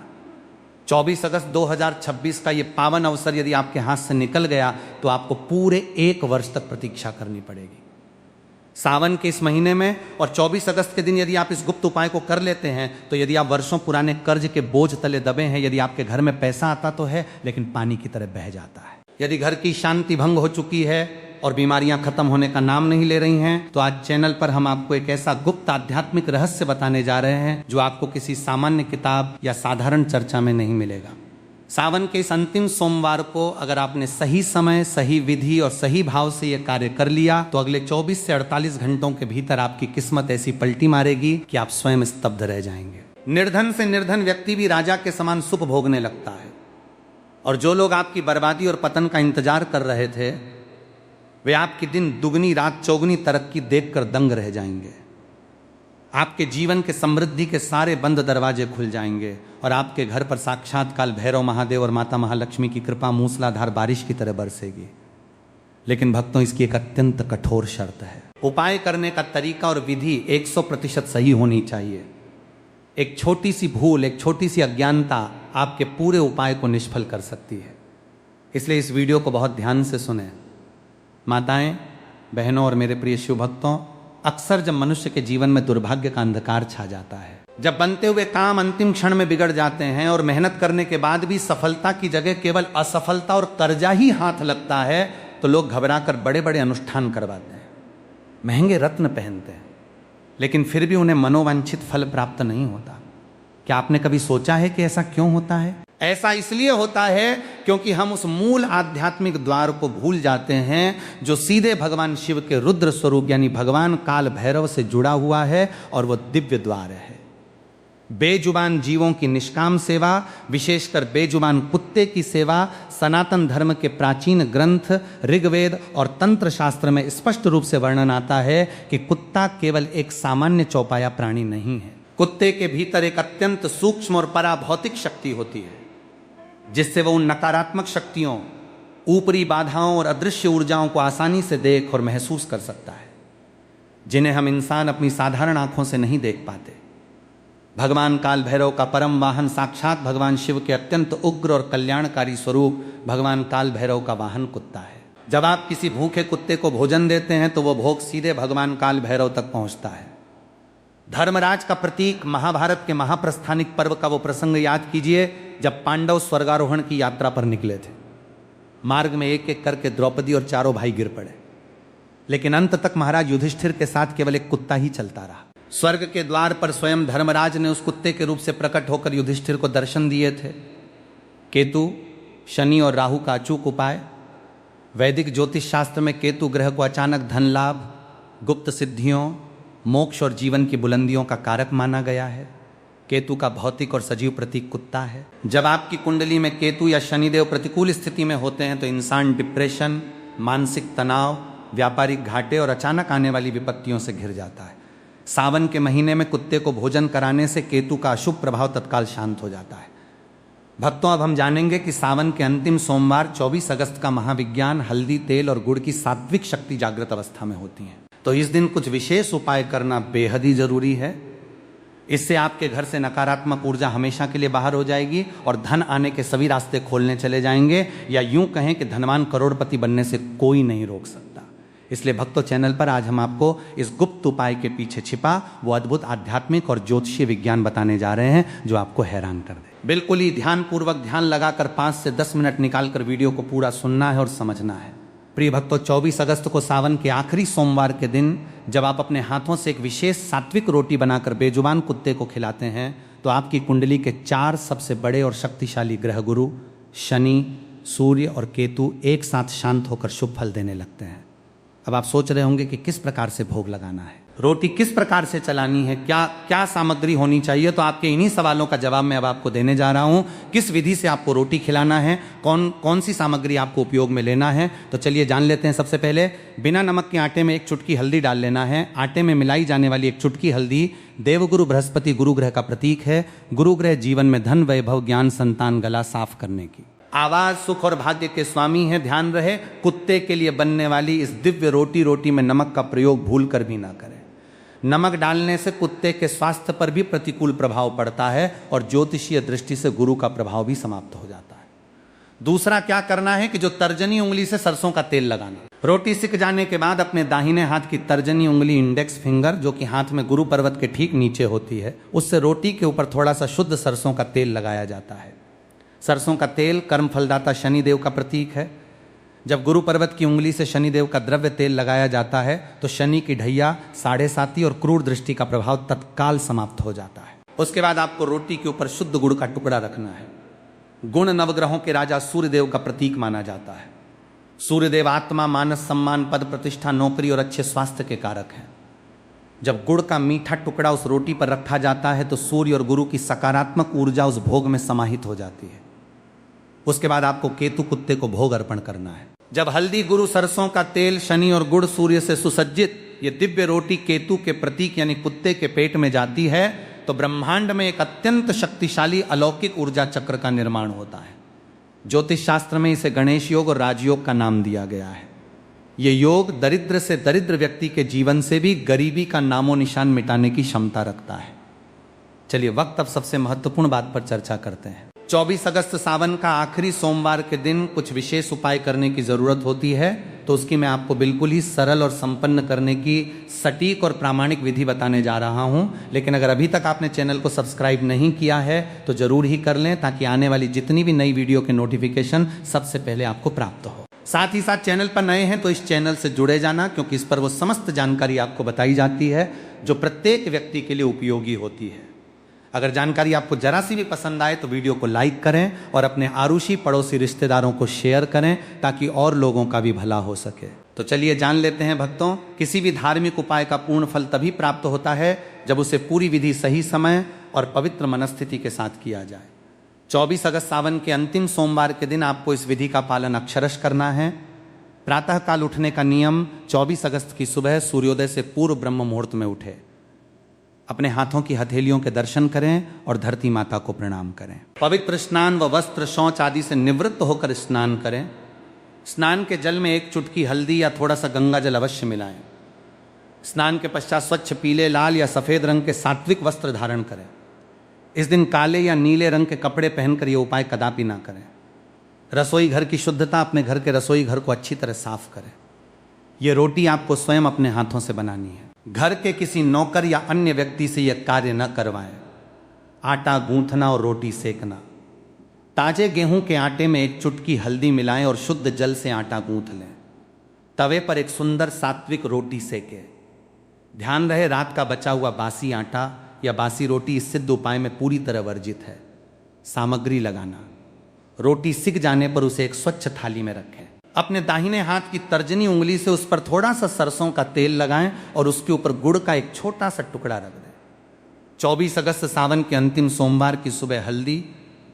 24 अगस्त 2026 का ये पावन अवसर यदि आपके हाथ से निकल गया तो आपको पूरे 1 वर्ष तक प्रतीक्षा करनी पड़ेगी। सावन के इस महीने में और 24 अगस्त के दिन यदि आप इस गुप्त उपाय को कर लेते हैं तो यदि आप वर्षों पुराने कर्ज के बोझ तले दबे हैं, यदि आपके घर में पैसा आता तो है लेकिन पानी की तरह बह जाता है, यदि घर की शांति भंग हो चुकी है और बीमारियां खत्म होने का नाम नहीं ले रही हैं, तो आज चैनल पर हम आपको एक ऐसा गुप्त आध्यात्मिक रहस्य बताने जा रहे हैं जो आपको किसी सामान्य किताब या साधारण चर्चा में नहीं मिलेगा। सावन के इस अंतिम सोमवार को अगर आपने सही समय, सही विधि और सही भाव से यह कार्य कर लिया तो अगले 24 से 48 घंटों के भीतर आपकी किस्मत ऐसी पलटी मारेगी कि आप स्वयं स्तब्ध रह जाएंगे। निर्धन से निर्धन व्यक्ति भी राजा के समान सुख भोगने लगता है, और जो लोग आपकी बर्बादी और पतन का इंतजार कर रहे थे वे आपकी दिन दुगनी रात चौगुनी तरक्की देखकर दंग रह जाएंगे। आपके जीवन के समृद्धि के सारे बंद दरवाजे खुल जाएंगे और आपके घर पर साक्षात काल भैरव महादेव और माता महालक्ष्मी की कृपा मूसलाधार बारिश की तरह बरसेगी। लेकिन भक्तों, इसकी एक अत्यंत कठोर शर्त है। उपाय करने का तरीका और विधि 100% सही होनी चाहिए। एक छोटी सी भूल, एक छोटी सी अज्ञानता आपके पूरे उपाय को निष्फल कर सकती है। इसलिए इस वीडियो को बहुत ध्यान से सुने। माताएं, बहनों और मेरे प्रिय शिव भक्तों, अक्सर जब मनुष्य के जीवन में दुर्भाग्य का अंधकार छा जाता है, जब बनते हुए काम अंतिम क्षण में बिगड़ जाते हैं और मेहनत करने के बाद भी सफलता की जगह केवल असफलता और कर्जा ही हाथ लगता है, तो लोग घबराकर बड़े बड़े अनुष्ठान करवाते हैं, महंगे रत्न पहनते हैं, लेकिन फिर भी उन्हें मनोवांछित फल प्राप्त नहीं होता। क्या आपने कभी सोचा है कि ऐसा क्यों होता है? ऐसा इसलिए होता है क्योंकि हम उस मूल आध्यात्मिक द्वार को भूल जाते हैं जो सीधे भगवान शिव के रुद्र स्वरूप यानी भगवान काल भैरव से जुड़ा हुआ है, और वो दिव्य द्वार है। बेजुबान जीवों की निष्काम सेवा, विशेषकर बेजुबान कुत्ते की सेवा, सनातन धर्म के प्राचीन ग्रंथ ऋग्वेद और तंत्र शास्त्र में स्पष्ट रूप से वर्णन आता है कि कुत्ता केवल एक सामान्य चौपाया प्राणी नहीं है। कुत्ते के भीतर एक अत्यंत सूक्ष्म और पराभौतिक शक्ति होती है जिससे वह उन नकारात्मक शक्तियों, ऊपरी बाधाओं और अदृश्य ऊर्जाओं को आसानी से देख और महसूस कर सकता है, जिन्हें हम इंसान अपनी साधारण आंखों से नहीं देख पाते। भगवान काल भैरव का परम वाहन साक्षात भगवान शिव के अत्यंत उग्र और कल्याणकारी स्वरूप भगवान काल भैरव का वाहन कुत्ता है। जब आप किसी भूखे कुत्ते को भोजन देते हैं तो वह भोग सीधे भगवान काल भैरव तक पहुंचता है। धर्मराज का प्रतीक महाभारत के महाप्रस्थानिक पर्व का वो प्रसंग याद कीजिए जब पांडव स्वर्गारोहण की यात्रा पर निकले थे। मार्ग में एक एक करके द्रौपदी और चारों भाई गिर पड़े, लेकिन अंत तक महाराज युधिष्ठिर के साथ केवल एक कुत्ता ही चलता रहा। स्वर्ग के द्वार पर स्वयं धर्मराज ने उस कुत्ते के रूप से प्रकट होकर युधिष्ठिर को दर्शन दिए थे। केतु, शनि और राहु का अचूक उपाय। वैदिक ज्योतिष शास्त्र में केतु ग्रह को अचानक धन लाभ, गुप्त सिद्धियों, मोक्ष और जीवन की बुलंदियों का कारक माना गया है। केतु का भौतिक और सजीव प्रतीक कुत्ता है। जब आपकी कुंडली में केतु या शनिदेव प्रतिकूल स्थिति में होते हैं तो इंसान डिप्रेशन, मानसिक तनाव, व्यापारिक घाटे और अचानक आने वाली विपत्तियों से घिर जाता है। सावन के महीने में कुत्ते को भोजन कराने से केतु का अशुभ प्रभाव तत्काल शांत हो जाता है। भक्तों, अब हम जानेंगे कि सावन के अंतिम सोमवार 24 अगस्त का महाविज्ञान हल्दी, तेल और गुड़ की सात्विक शक्ति जागृत अवस्था में होती है। तो इस दिन कुछ विशेष उपाय करना बेहद ही जरूरी है। इससे आपके घर से नकारात्मक ऊर्जा हमेशा के लिए बाहर हो जाएगी और धन आने के सभी रास्ते खोलने चले जाएंगे, या यूं कहें कि धनवान करोड़पति बनने से कोई नहीं रोक सकता। इसलिए भक्तों, चैनल पर आज हम आपको इस गुप्त उपाय के पीछे छिपा वो अद्भुत आध्यात्मिक और ज्योतिषीय विज्ञान बताने जा रहे हैं जो आपको हैरान कर दे। बिल्कुल ही ध्यान पूर्वक ध्यान लगाकर 5 से 10 मिनट निकालकर वीडियो को पूरा सुनना है और समझना है। प्रिय भक्तों, 24 अगस्त को सावन के आखिरी सोमवार के दिन जब आप अपने हाथों से एक विशेष सात्विक रोटी बनाकर बेजुबान कुत्ते को खिलाते हैं तो आपकी कुंडली के 4 सबसे बड़े और शक्तिशाली ग्रह गुरु शनि, सूर्य और केतु एक साथ शांत होकर शुभ फल देने लगते हैं। अब आप सोच रहे होंगे कि किस प्रकार से भोग लगाना है, रोटी किस प्रकार से चलानी है, क्या क्या सामग्री होनी चाहिए। तो आपके इन्हीं सवालों का जवाब मैं अब आपको देने जा रहा हूं। किस विधि से आपको रोटी खिलाना है, कौन सी सामग्री आपको उपयोग में लेना है, तो चलिए जान लेते हैं। सबसे पहले बिना नमक के आटे में 1 चुटकी हल्दी डाल लेना है। आटे में मिलाई जाने वाली 1 चुटकी हल्दी देवगुरु बृहस्पति गुरु ग्रह का प्रतीक है। गुरु ग्रह जीवन में धन, वैभव, ज्ञान, संतान, गला साफ करने की, आवाज, सुख और भाग्य के स्वामी हैं। ध्यान रहे, कुत्ते के लिए बनने वाली इस दिव्य रोटी में नमक का प्रयोग भूल कर भी ना करें। नमक डालने से कुत्ते के स्वास्थ्य पर भी प्रतिकूल प्रभाव पड़ता है और ज्योतिषीय दृष्टि से गुरु का प्रभाव भी समाप्त हो जाता है। दूसरा क्या करना है कि जो तर्जनी उंगली से सरसों का तेल लगाना। रोटी सिक जाने के बाद अपने दाहिने हाथ की तर्जनी उंगली, इंडेक्स फिंगर, जो कि हाथ में गुरु पर्वत के ठीक नीचे होती है, उससे रोटी के ऊपर थोड़ा सा शुद्ध सरसों का तेल लगाया जाता है। सरसों का तेल कर्म फलदाता शनिदेव का प्रतीक है। जब गुरु पर्वत की उंगली से शनिदेव का द्रव्य तेल लगाया जाता है तो शनि की ढैया, 7.5 और क्रूर दृष्टि का प्रभाव तत्काल समाप्त हो जाता है। उसके बाद आपको रोटी के ऊपर शुद्ध गुड़ का टुकड़ा रखना है। गुण नवग्रहों के राजा सूर्यदेव का प्रतीक माना जाता है। सूर्यदेव आत्मा, मानस, सम्मान, पद, प्रतिष्ठा, नौकरी और अच्छे स्वास्थ्य के कारक हैं। जब गुड़ का मीठा टुकड़ा उस रोटी पर रखा जाता है तो सूर्य और गुरु की सकारात्मक ऊर्जा उस भोग में समाहित हो जाती है। उसके बाद आपको केतु कुत्ते को भोग अर्पण करना है। जब हल्दी, गुरु, सरसों का तेल, शनि और गुड़ सूर्य से सुसज्जित ये दिव्य रोटी केतु के प्रतीक यानी कुत्ते के पेट में जाती है तो ब्रह्मांड में एक अत्यंत शक्तिशाली अलौकिक ऊर्जा चक्र का निर्माण होता है। ज्योतिष शास्त्र में इसे गणेश योग और राजयोग का नाम दिया गया है। ये योग दरिद्र से दरिद्र व्यक्ति के जीवन से भी गरीबी का नामो निशान मिटाने की क्षमता रखता है। चलिए वक्त अब सबसे महत्वपूर्ण बात पर चर्चा करते हैं। 24 अगस्त सावन का आखिरी सोमवार के दिन कुछ विशेष उपाय करने की जरूरत होती है, तो उसकी मैं आपको बिल्कुल ही सरल और संपन्न करने की सटीक और प्रामाणिक विधि बताने जा रहा हूं। लेकिन अगर अभी तक आपने चैनल को सब्सक्राइब नहीं किया है तो जरूर ही कर लें, ताकि आने वाली जितनी भी नई वीडियो के नोटिफिकेशन सबसे पहले आपको प्राप्त हो। साथ ही साथ चैनल पर नए हैं तो इस चैनल से जुड़े जाना, क्योंकि इस पर वो समस्त जानकारी आपको बताई जाती है जो प्रत्येक व्यक्ति के लिए उपयोगी होती है। अगर जानकारी आपको जरा सी भी पसंद आए तो वीडियो को लाइक करें और अपने आरुषी पड़ोसी रिश्तेदारों को शेयर करें, ताकि और लोगों का भी भला हो सके। तो चलिए जान लेते हैं भक्तों, किसी भी धार्मिक उपाय का पूर्ण फल तभी प्राप्त होता है जब उसे पूरी विधि, सही समय और पवित्र मनस्थिति के साथ किया जाए। 24 अगस्त सावन के अंतिम सोमवार के दिन आपको इस विधि का पालन अक्षरश करना है। प्रातःकाल उठने का नियम, 24 अगस्त की सुबह सूर्योदय से पूर्व ब्रह्म मुहूर्त में उठे, अपने हाथों की हथेलियों के दर्शन करें और धरती माता को प्रणाम करें। पवित्र स्नान व वस्त्र, शौच आदि से निवृत्त होकर स्नान करें। स्नान के जल में 1 चुटकी हल्दी या थोड़ा सा गंगा जल अवश्य मिलाएं। स्नान के पश्चात स्वच्छ पीले, लाल या सफ़ेद रंग के सात्विक वस्त्र धारण करें। इस दिन काले या नीले रंग के कपड़े पहनकर ये उपाय कदापि ना करें। रसोई घर की शुद्धता, अपने घर के रसोई घर को अच्छी तरह साफ करें। ये रोटी आपको स्वयं अपने हाथों से बनानी है। घर के किसी नौकर या अन्य व्यक्ति से यह कार्य न करवाएं। आटा गूंथना और रोटी सेकना, ताजे गेहूं के आटे में 1 चुटकी हल्दी मिलाएं और शुद्ध जल से आटा गूंथ लें। तवे पर एक सुंदर सात्विक रोटी सेकें। ध्यान रहे, रात का बचा हुआ बासी आटा या बासी रोटी इस सिद्ध उपाय में पूरी तरह वर्जित है। सामग्री लगाना, रोटी सिक जाने पर उसे एक स्वच्छ थाली में रखें। अपने दाहिने हाथ की तर्जनी उंगली से उस पर थोड़ा सा सरसों का तेल लगाएं और उसके ऊपर गुड़ का एक छोटा सा टुकड़ा रख दें। 24 अगस्त सावन के अंतिम सोमवार की सुबह हल्दी,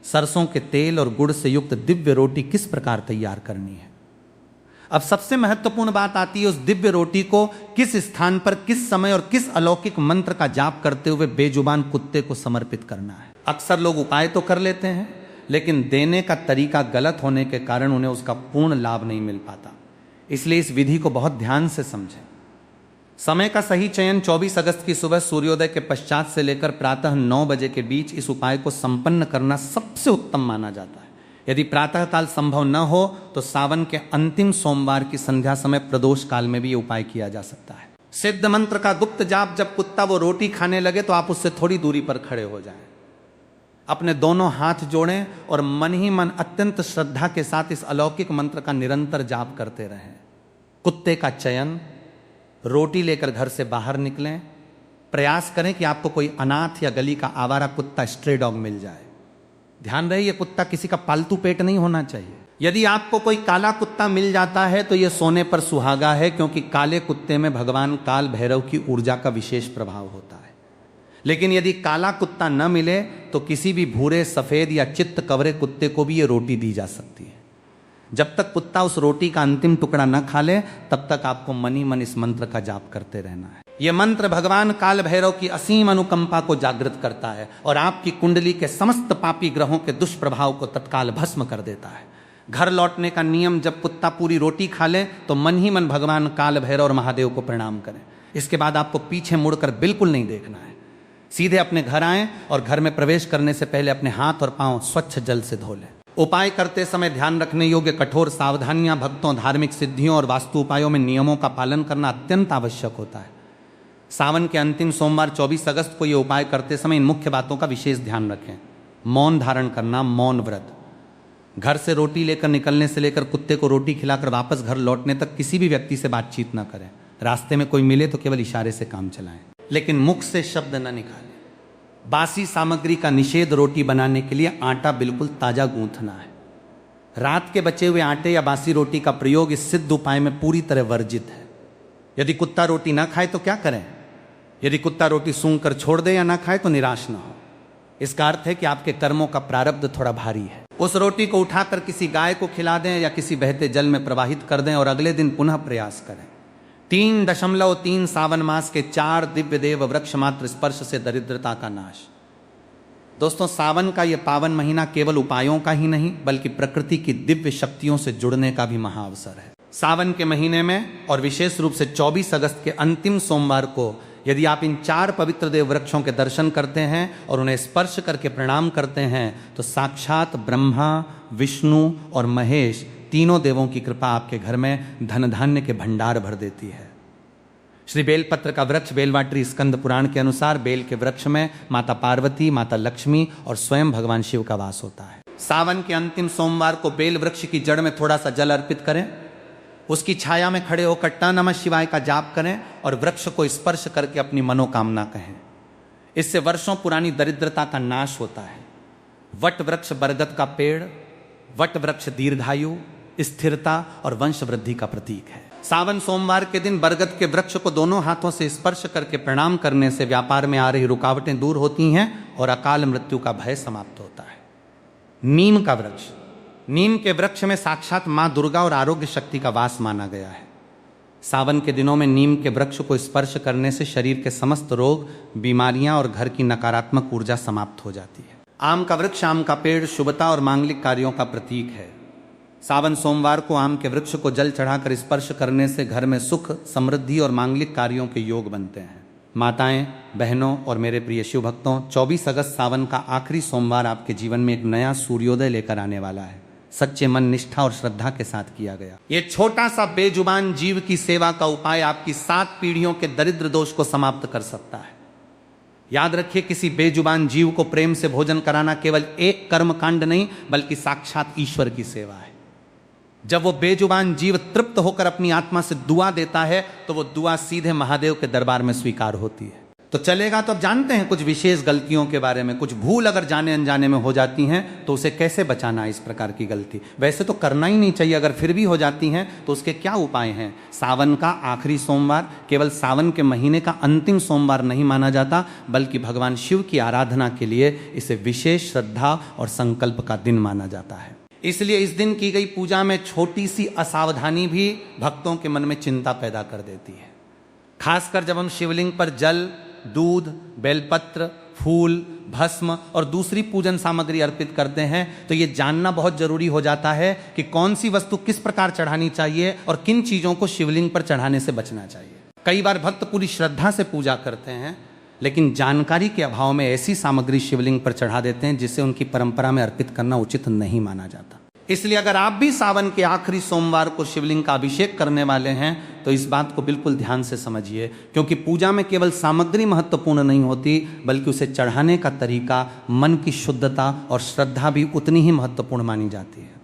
सरसों के तेल और गुड़ से युक्त दिव्य रोटी किस प्रकार तैयार करनी है। अब सबसे महत्वपूर्ण बात आती है, उस दिव्य रोटी को किस स्थान पर, किस समय और किस अलौकिक मंत्र का जाप करते हुए बेजुबान कुत्ते को समर्पित करना है। अक्सर लोग उपाय तो कर लेते हैं, लेकिन देने का तरीका गलत होने के कारण उन्हें उसका पूर्ण लाभ नहीं मिल पाता। इसलिए इस विधि को बहुत ध्यान से समझें। समय का सही चयन 24 अगस्त की सुबह सूर्योदय के पश्चात से लेकर प्रातः 9 बजे के बीच इस उपाय को संपन्न करना सबसे उत्तम माना जाता है। यदि प्रातः काल संभव न हो तो सावन के अंतिम सोमवार की संध्या समय प्रदोष काल में भी ये उपाय किया जा सकता है। सिद्ध मंत्र का गुप्त जाप, जब कुत्ता वो रोटी खाने लगे तो आप उससे थोड़ी दूरी पर खड़े हो जाएं, अपने दोनों हाथ जोड़ें और मन ही मन अत्यंत श्रद्धा के साथ इस अलौकिक मंत्र का निरंतर जाप करते रहें। कुत्ते का चयन, रोटी लेकर घर से बाहर निकलें, प्रयास करें कि आपको कोई अनाथ या गली का आवारा कुत्ता, स्ट्रे डॉग मिल जाए। ध्यान रहे, ये कुत्ता किसी का पालतू पेट नहीं होना चाहिए। यदि आपको कोई काला कुत्ता मिल जाता है तो यह सोने पर सुहागा है, क्योंकि काले कुत्ते में भगवान काल भैरव की ऊर्जा का विशेष प्रभाव होता है। लेकिन यदि काला कुत्ता न मिले तो किसी भी भूरे, सफेद या चित्त कवरे कुत्ते को भी ये रोटी दी जा सकती है। जब तक कुत्ता उस रोटी का अंतिम टुकड़ा न खा ले तब तक आपको मन ही मन इस मंत्र का जाप करते रहना है। यह मंत्र भगवान काल भैरव की असीम अनुकंपा को जागृत करता है और आपकी कुंडली के समस्त पापी ग्रहों के दुष्प्रभाव को तत्काल भस्म कर देता है। घर लौटने का नियम, जब कुत्ता पूरी रोटी खा ले तो मन ही मन भगवान काल भैरव और महादेव को प्रणाम करें। इसके बाद आपको पीछे मुड़कर बिल्कुल नहीं देखना है, सीधे अपने घर आएं और घर में प्रवेश करने से पहले अपने हाथ और पांव स्वच्छ जल से धो लें। उपाय करते समय ध्यान रखने योग्य कठोर सावधानियां भक्तों, धार्मिक सिद्धियों और वास्तु उपायों में नियमों का पालन करना अत्यंत आवश्यक होता है। सावन के अंतिम सोमवार 24 अगस्त को यह उपाय करते समय इन मुख्य बातों का विशेष ध्यान रखें। मौन धारण करना, मौन व्रत। घर से रोटी लेकर निकलने से लेकर कुत्ते को रोटी खिलाकर वापस घर लौटने तक किसी भी व्यक्ति से बातचीत न करें। रास्ते में कोई मिले तो केवल इशारे से काम चलाएं, लेकिन मुख से शब्द न निकालें। बासी सामग्री का निषेध। रोटी बनाने के लिए आटा बिल्कुल ताजा गूंथना है। रात के बचे हुए आटे या बासी रोटी का प्रयोग इस सिद्ध उपाय में पूरी तरह वर्जित है। यदि कुत्ता रोटी ना खाए तो क्या करें? यदि कुत्ता रोटी सूंघ कर छोड़ दे या ना खाए तो निराश ना हो। इसका अर्थ है कि आपके कर्मों का प्रारब्ध थोड़ा भारी है। उस रोटी को उठाकर किसी गाय को खिला दें या किसी बहते जल में प्रवाहित कर दें और अगले दिन पुनः प्रयास करें। 3.3 सावन मास के 4 दिव्य देव वृक्ष मात्र स्पर्श से दरिद्रता का नाश। दोस्तों, सावन का यह पावन महीना केवल उपायों का ही नहीं बल्कि प्रकृति की दिव्य शक्तियों से जुड़ने का भी महाअवसर है। सावन के महीने में और विशेष रूप से 24 अगस्त के अंतिम सोमवार को यदि आप इन 4 पवित्र देव वृक्षों के दर्शन करते हैं और उन्हें स्पर्श करके प्रणाम करते हैं तो साक्षात ब्रह्मा, विष्णु और महेश तीनों देवों की कृपा आपके घर में धन धान्य के भंडार भर देती है। श्री बेलपत्र का वृक्ष बेलवाटरी स्कंद पुराण के अनुसार बेल के वृक्ष में माता पार्वती, माता लक्ष्मी और स्वयं भगवान शिव का वास होता है। सावन के अंतिम सोमवार को बेल वृक्ष की जड़ में थोड़ा सा जल अर्पित करें, उसकी छाया में खड़े होकर ट नमः शिवाय का जाप करें और वृक्ष को स्पर्श करके अपनी मनोकामना कहें। इससे वर्षों पुरानी दरिद्रता का नाश होता है। वट वृक्ष बरगद का पेड़, वट वृक्ष दीर्घायु, स्थिरता और वंश वृद्धि का प्रतीक है। सावन सोमवार के दिन बरगद के वृक्ष को दोनों हाथों से स्पर्श करके प्रणाम करने से व्यापार में आ रही रुकावटें दूर होती हैं और अकाल मृत्यु का भय समाप्त होता है। नीम का वृक्ष, नीम के वृक्ष में साक्षात मां दुर्गा और आरोग्य शक्ति का वास माना गया है। सावन के दिनों में नीम के वृक्ष को स्पर्श करने से शरीर के समस्त रोग, बीमारियां और घर की नकारात्मक ऊर्जा समाप्त हो जाती है। आम का वृक्ष, आम का पेड़ शुभता और मांगलिक कार्यों का प्रतीक है। सावन सोमवार को आम के वृक्ष को जल चढ़ाकर स्पर्श करने से घर में सुख, समृद्धि और मांगलिक कार्यों के योग बनते हैं। माताएं, बहनों और मेरे प्रिय शिव भक्तों, 24 अगस्त सावन का आखिरी सोमवार आपके जीवन में एक नया सूर्योदय लेकर आने वाला है। सच्चे मन, निष्ठा और श्रद्धा के साथ किया गया ये छोटा सा बेजुबान जीव की सेवा का उपाय आपकी 7 पीढ़ियों के दरिद्र दोष को समाप्त कर सकता है। याद रखिए, किसी बेजुबान जीव को प्रेम से भोजन कराना केवल एक कर्म कांड नहीं बल्कि साक्षात ईश्वर की सेवा है। जब वो बेजुबान जीव तृप्त होकर अपनी आत्मा से दुआ देता है तो वो दुआ सीधे महादेव के दरबार में स्वीकार होती है। तो चलेगा। तो अब जानते हैं कुछ विशेष गलतियों के बारे में। कुछ भूल अगर जाने अनजाने में हो जाती हैं तो उसे कैसे बचाना है इस प्रकार की गलती। वैसे तो करना ही नहीं चाहिए, अगर फिर भी हो जाती हैं तो उसके क्या उपाय हैं। सावन का आखिरी सोमवार केवल सावन के महीने का अंतिम सोमवार नहीं माना जाता बल्कि भगवान शिव की आराधना के लिए इसे विशेष श्रद्धा और संकल्प का दिन माना जाता है। इसलिए इस दिन की गई पूजा में छोटी सी असावधानी भी भक्तों के मन में चिंता पैदा कर देती है। खासकर जब हम शिवलिंग पर जल, दूध, बेलपत्र, फूल, भस्म और दूसरी पूजन सामग्री अर्पित करते हैं तो ये जानना बहुत जरूरी हो जाता है कि कौन सी वस्तु किस प्रकार चढ़ानी चाहिए और किन चीजों को शिवलिंग पर चढ़ाने से बचना चाहिए। कई बार भक्त पूरी श्रद्धा से पूजा करते हैं, लेकिन जानकारी के अभाव में ऐसी सामग्री शिवलिंग पर चढ़ा देते हैं जिसे उनकी परंपरा में अर्पित करना उचित नहीं माना जाता। इसलिए अगर आप भी सावन के आखिरी सोमवार को शिवलिंग का अभिषेक करने वाले हैं तो इस बात को बिल्कुल ध्यान से समझिए, क्योंकि पूजा में केवल सामग्री महत्वपूर्ण नहीं होती, बल्कि उसे चढ़ाने का तरीका, मन की शुद्धता और श्रद्धा भी उतनी ही महत्वपूर्ण मानी जाती है।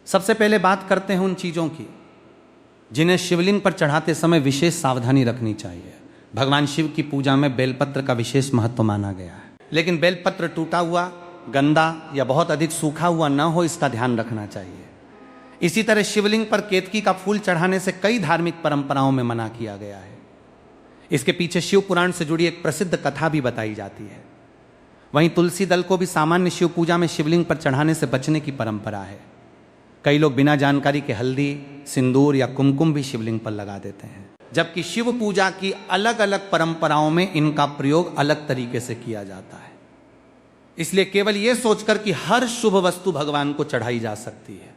सबसे पहले बात करते हैं उन चीज़ों की जिन्हें शिवलिंग पर चढ़ाते समय विशेष सावधानी रखनी चाहिए। भगवान शिव की पूजा में बेलपत्र का विशेष महत्व माना गया है, लेकिन बेलपत्र टूटा हुआ, गंदा या बहुत अधिक सूखा हुआ न हो, इसका ध्यान रखना चाहिए। इसी तरह शिवलिंग पर केतकी का फूल चढ़ाने से कई धार्मिक परंपराओं में मना किया गया है। इसके पीछे शिव पुराण से जुड़ी एक प्रसिद्ध कथा भी बताई जाती है। वहीं तुलसी दल को भी सामान्य शिव पूजा में शिवलिंग पर चढ़ाने से बचने की परंपरा है। कई लोग बिना जानकारी के हल्दी, सिंदूर या कुमकुम भी शिवलिंग पर लगा देते हैं, जबकि शिव पूजा की अलग अलग परंपराओं में इनका प्रयोग अलग तरीके से किया जाता है। इसलिए केवल यह सोचकर कि हर शुभ वस्तु भगवान को चढ़ाई जा सकती है,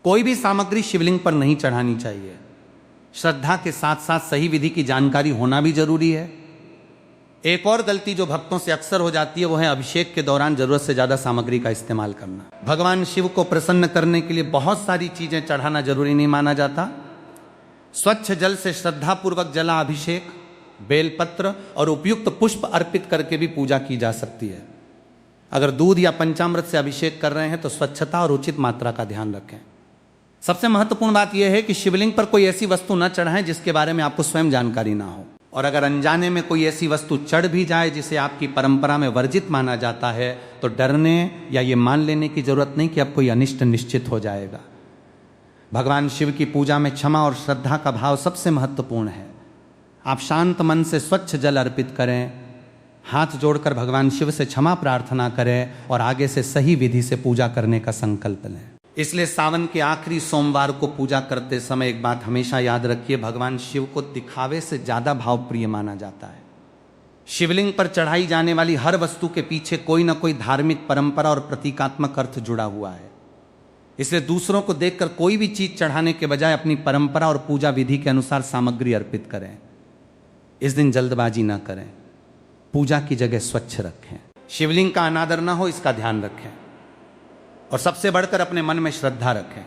कोई भी सामग्री शिवलिंग पर नहीं चढ़ानी चाहिए। श्रद्धा के साथ साथ सही विधि की जानकारी होना भी जरूरी है। एक और गलती जो भक्तों से अक्सर हो जाती है वो है अभिषेक के दौरान जरूरत से ज्यादा सामग्री का इस्तेमाल करना। भगवान शिव को प्रसन्न करने के लिए बहुत सारी चीजें चढ़ाना जरूरी नहीं माना जाता। स्वच्छ जल से श्रद्धापूर्वक जलाभिषेक, बेलपत्र और उपयुक्त पुष्प अर्पित करके भी पूजा की जा सकती है। अगर दूध या पंचामृत से अभिषेक कर रहे हैं तो स्वच्छता और उचित मात्रा का ध्यान रखें। सबसे महत्वपूर्ण बात यह है कि शिवलिंग पर कोई ऐसी वस्तु न चढ़ाएं जिसके बारे में आपको स्वयं जानकारी ना हो, और अगर अनजाने में कोई ऐसी वस्तु चढ़ भी जाए जिसे आपकी परंपरा में वर्जित माना जाता है तो डरने या ये मान लेने की जरूरत नहीं कि अब कोई अनिष्ट निश्चित हो जाएगा। भगवान शिव की पूजा में क्षमा और श्रद्धा का भाव सबसे महत्वपूर्ण है। आप शांत मन से स्वच्छ जल अर्पित करें, हाथ जोड़कर भगवान शिव से क्षमा प्रार्थना करें और आगे से सही विधि से पूजा करने का संकल्प लें। इसलिए सावन के आखिरी सोमवार को पूजा करते समय एक बात हमेशा याद रखिए, भगवान शिव को दिखावे से ज्यादा भाव प्रिय माना जाता है। शिवलिंग पर चढ़ाई जाने वाली हर वस्तु के पीछे कोई ना कोई धार्मिक परंपरा और प्रतीकात्मक अर्थ जुड़ा हुआ है। इसलिए दूसरों को देखकर कोई भी चीज चढ़ाने के बजाय अपनी परंपरा और पूजा विधि के अनुसार सामग्री अर्पित करें। इस दिन जल्दबाजी ना करें, पूजा की जगह स्वच्छ रखें, शिवलिंग का अनादर ना हो इसका ध्यान रखें, और सबसे बढ़कर अपने मन में श्रद्धा रखें,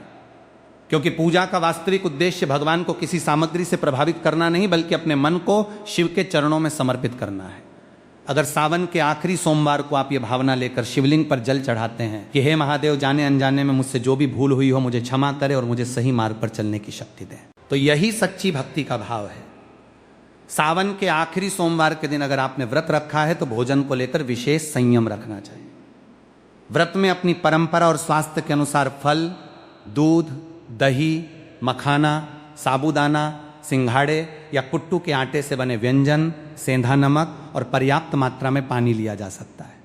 क्योंकि पूजा का वास्तविक उद्देश्य भगवान को किसी सामग्री से प्रभावित करना नहीं बल्कि अपने मन को शिव के चरणों में समर्पित करना है। अगर सावन के आखिरी सोमवार को आप ये भावना लेकर शिवलिंग पर जल चढ़ाते हैं कि हे महादेव, जाने अनजाने में मुझसे जो भी भूल हुई हो मुझे क्षमा करे और मुझे सही मार्ग पर चलने की शक्ति दें, तो यही सच्ची भक्ति का भाव है। सावन के आखिरी सोमवार के दिन अगर आपने व्रत रखा है तो भोजन को लेकर विशेष संयम रखना चाहिए। व्रत में अपनी परंपरा और स्वास्थ्य के अनुसार फल, दूध, दही, मखाना, साबूदाना, सिंघाड़े या कुट्टू के आटे से बने व्यंजन, सेंधा नमक और पर्याप्त मात्रा में पानी लिया जा सकता है।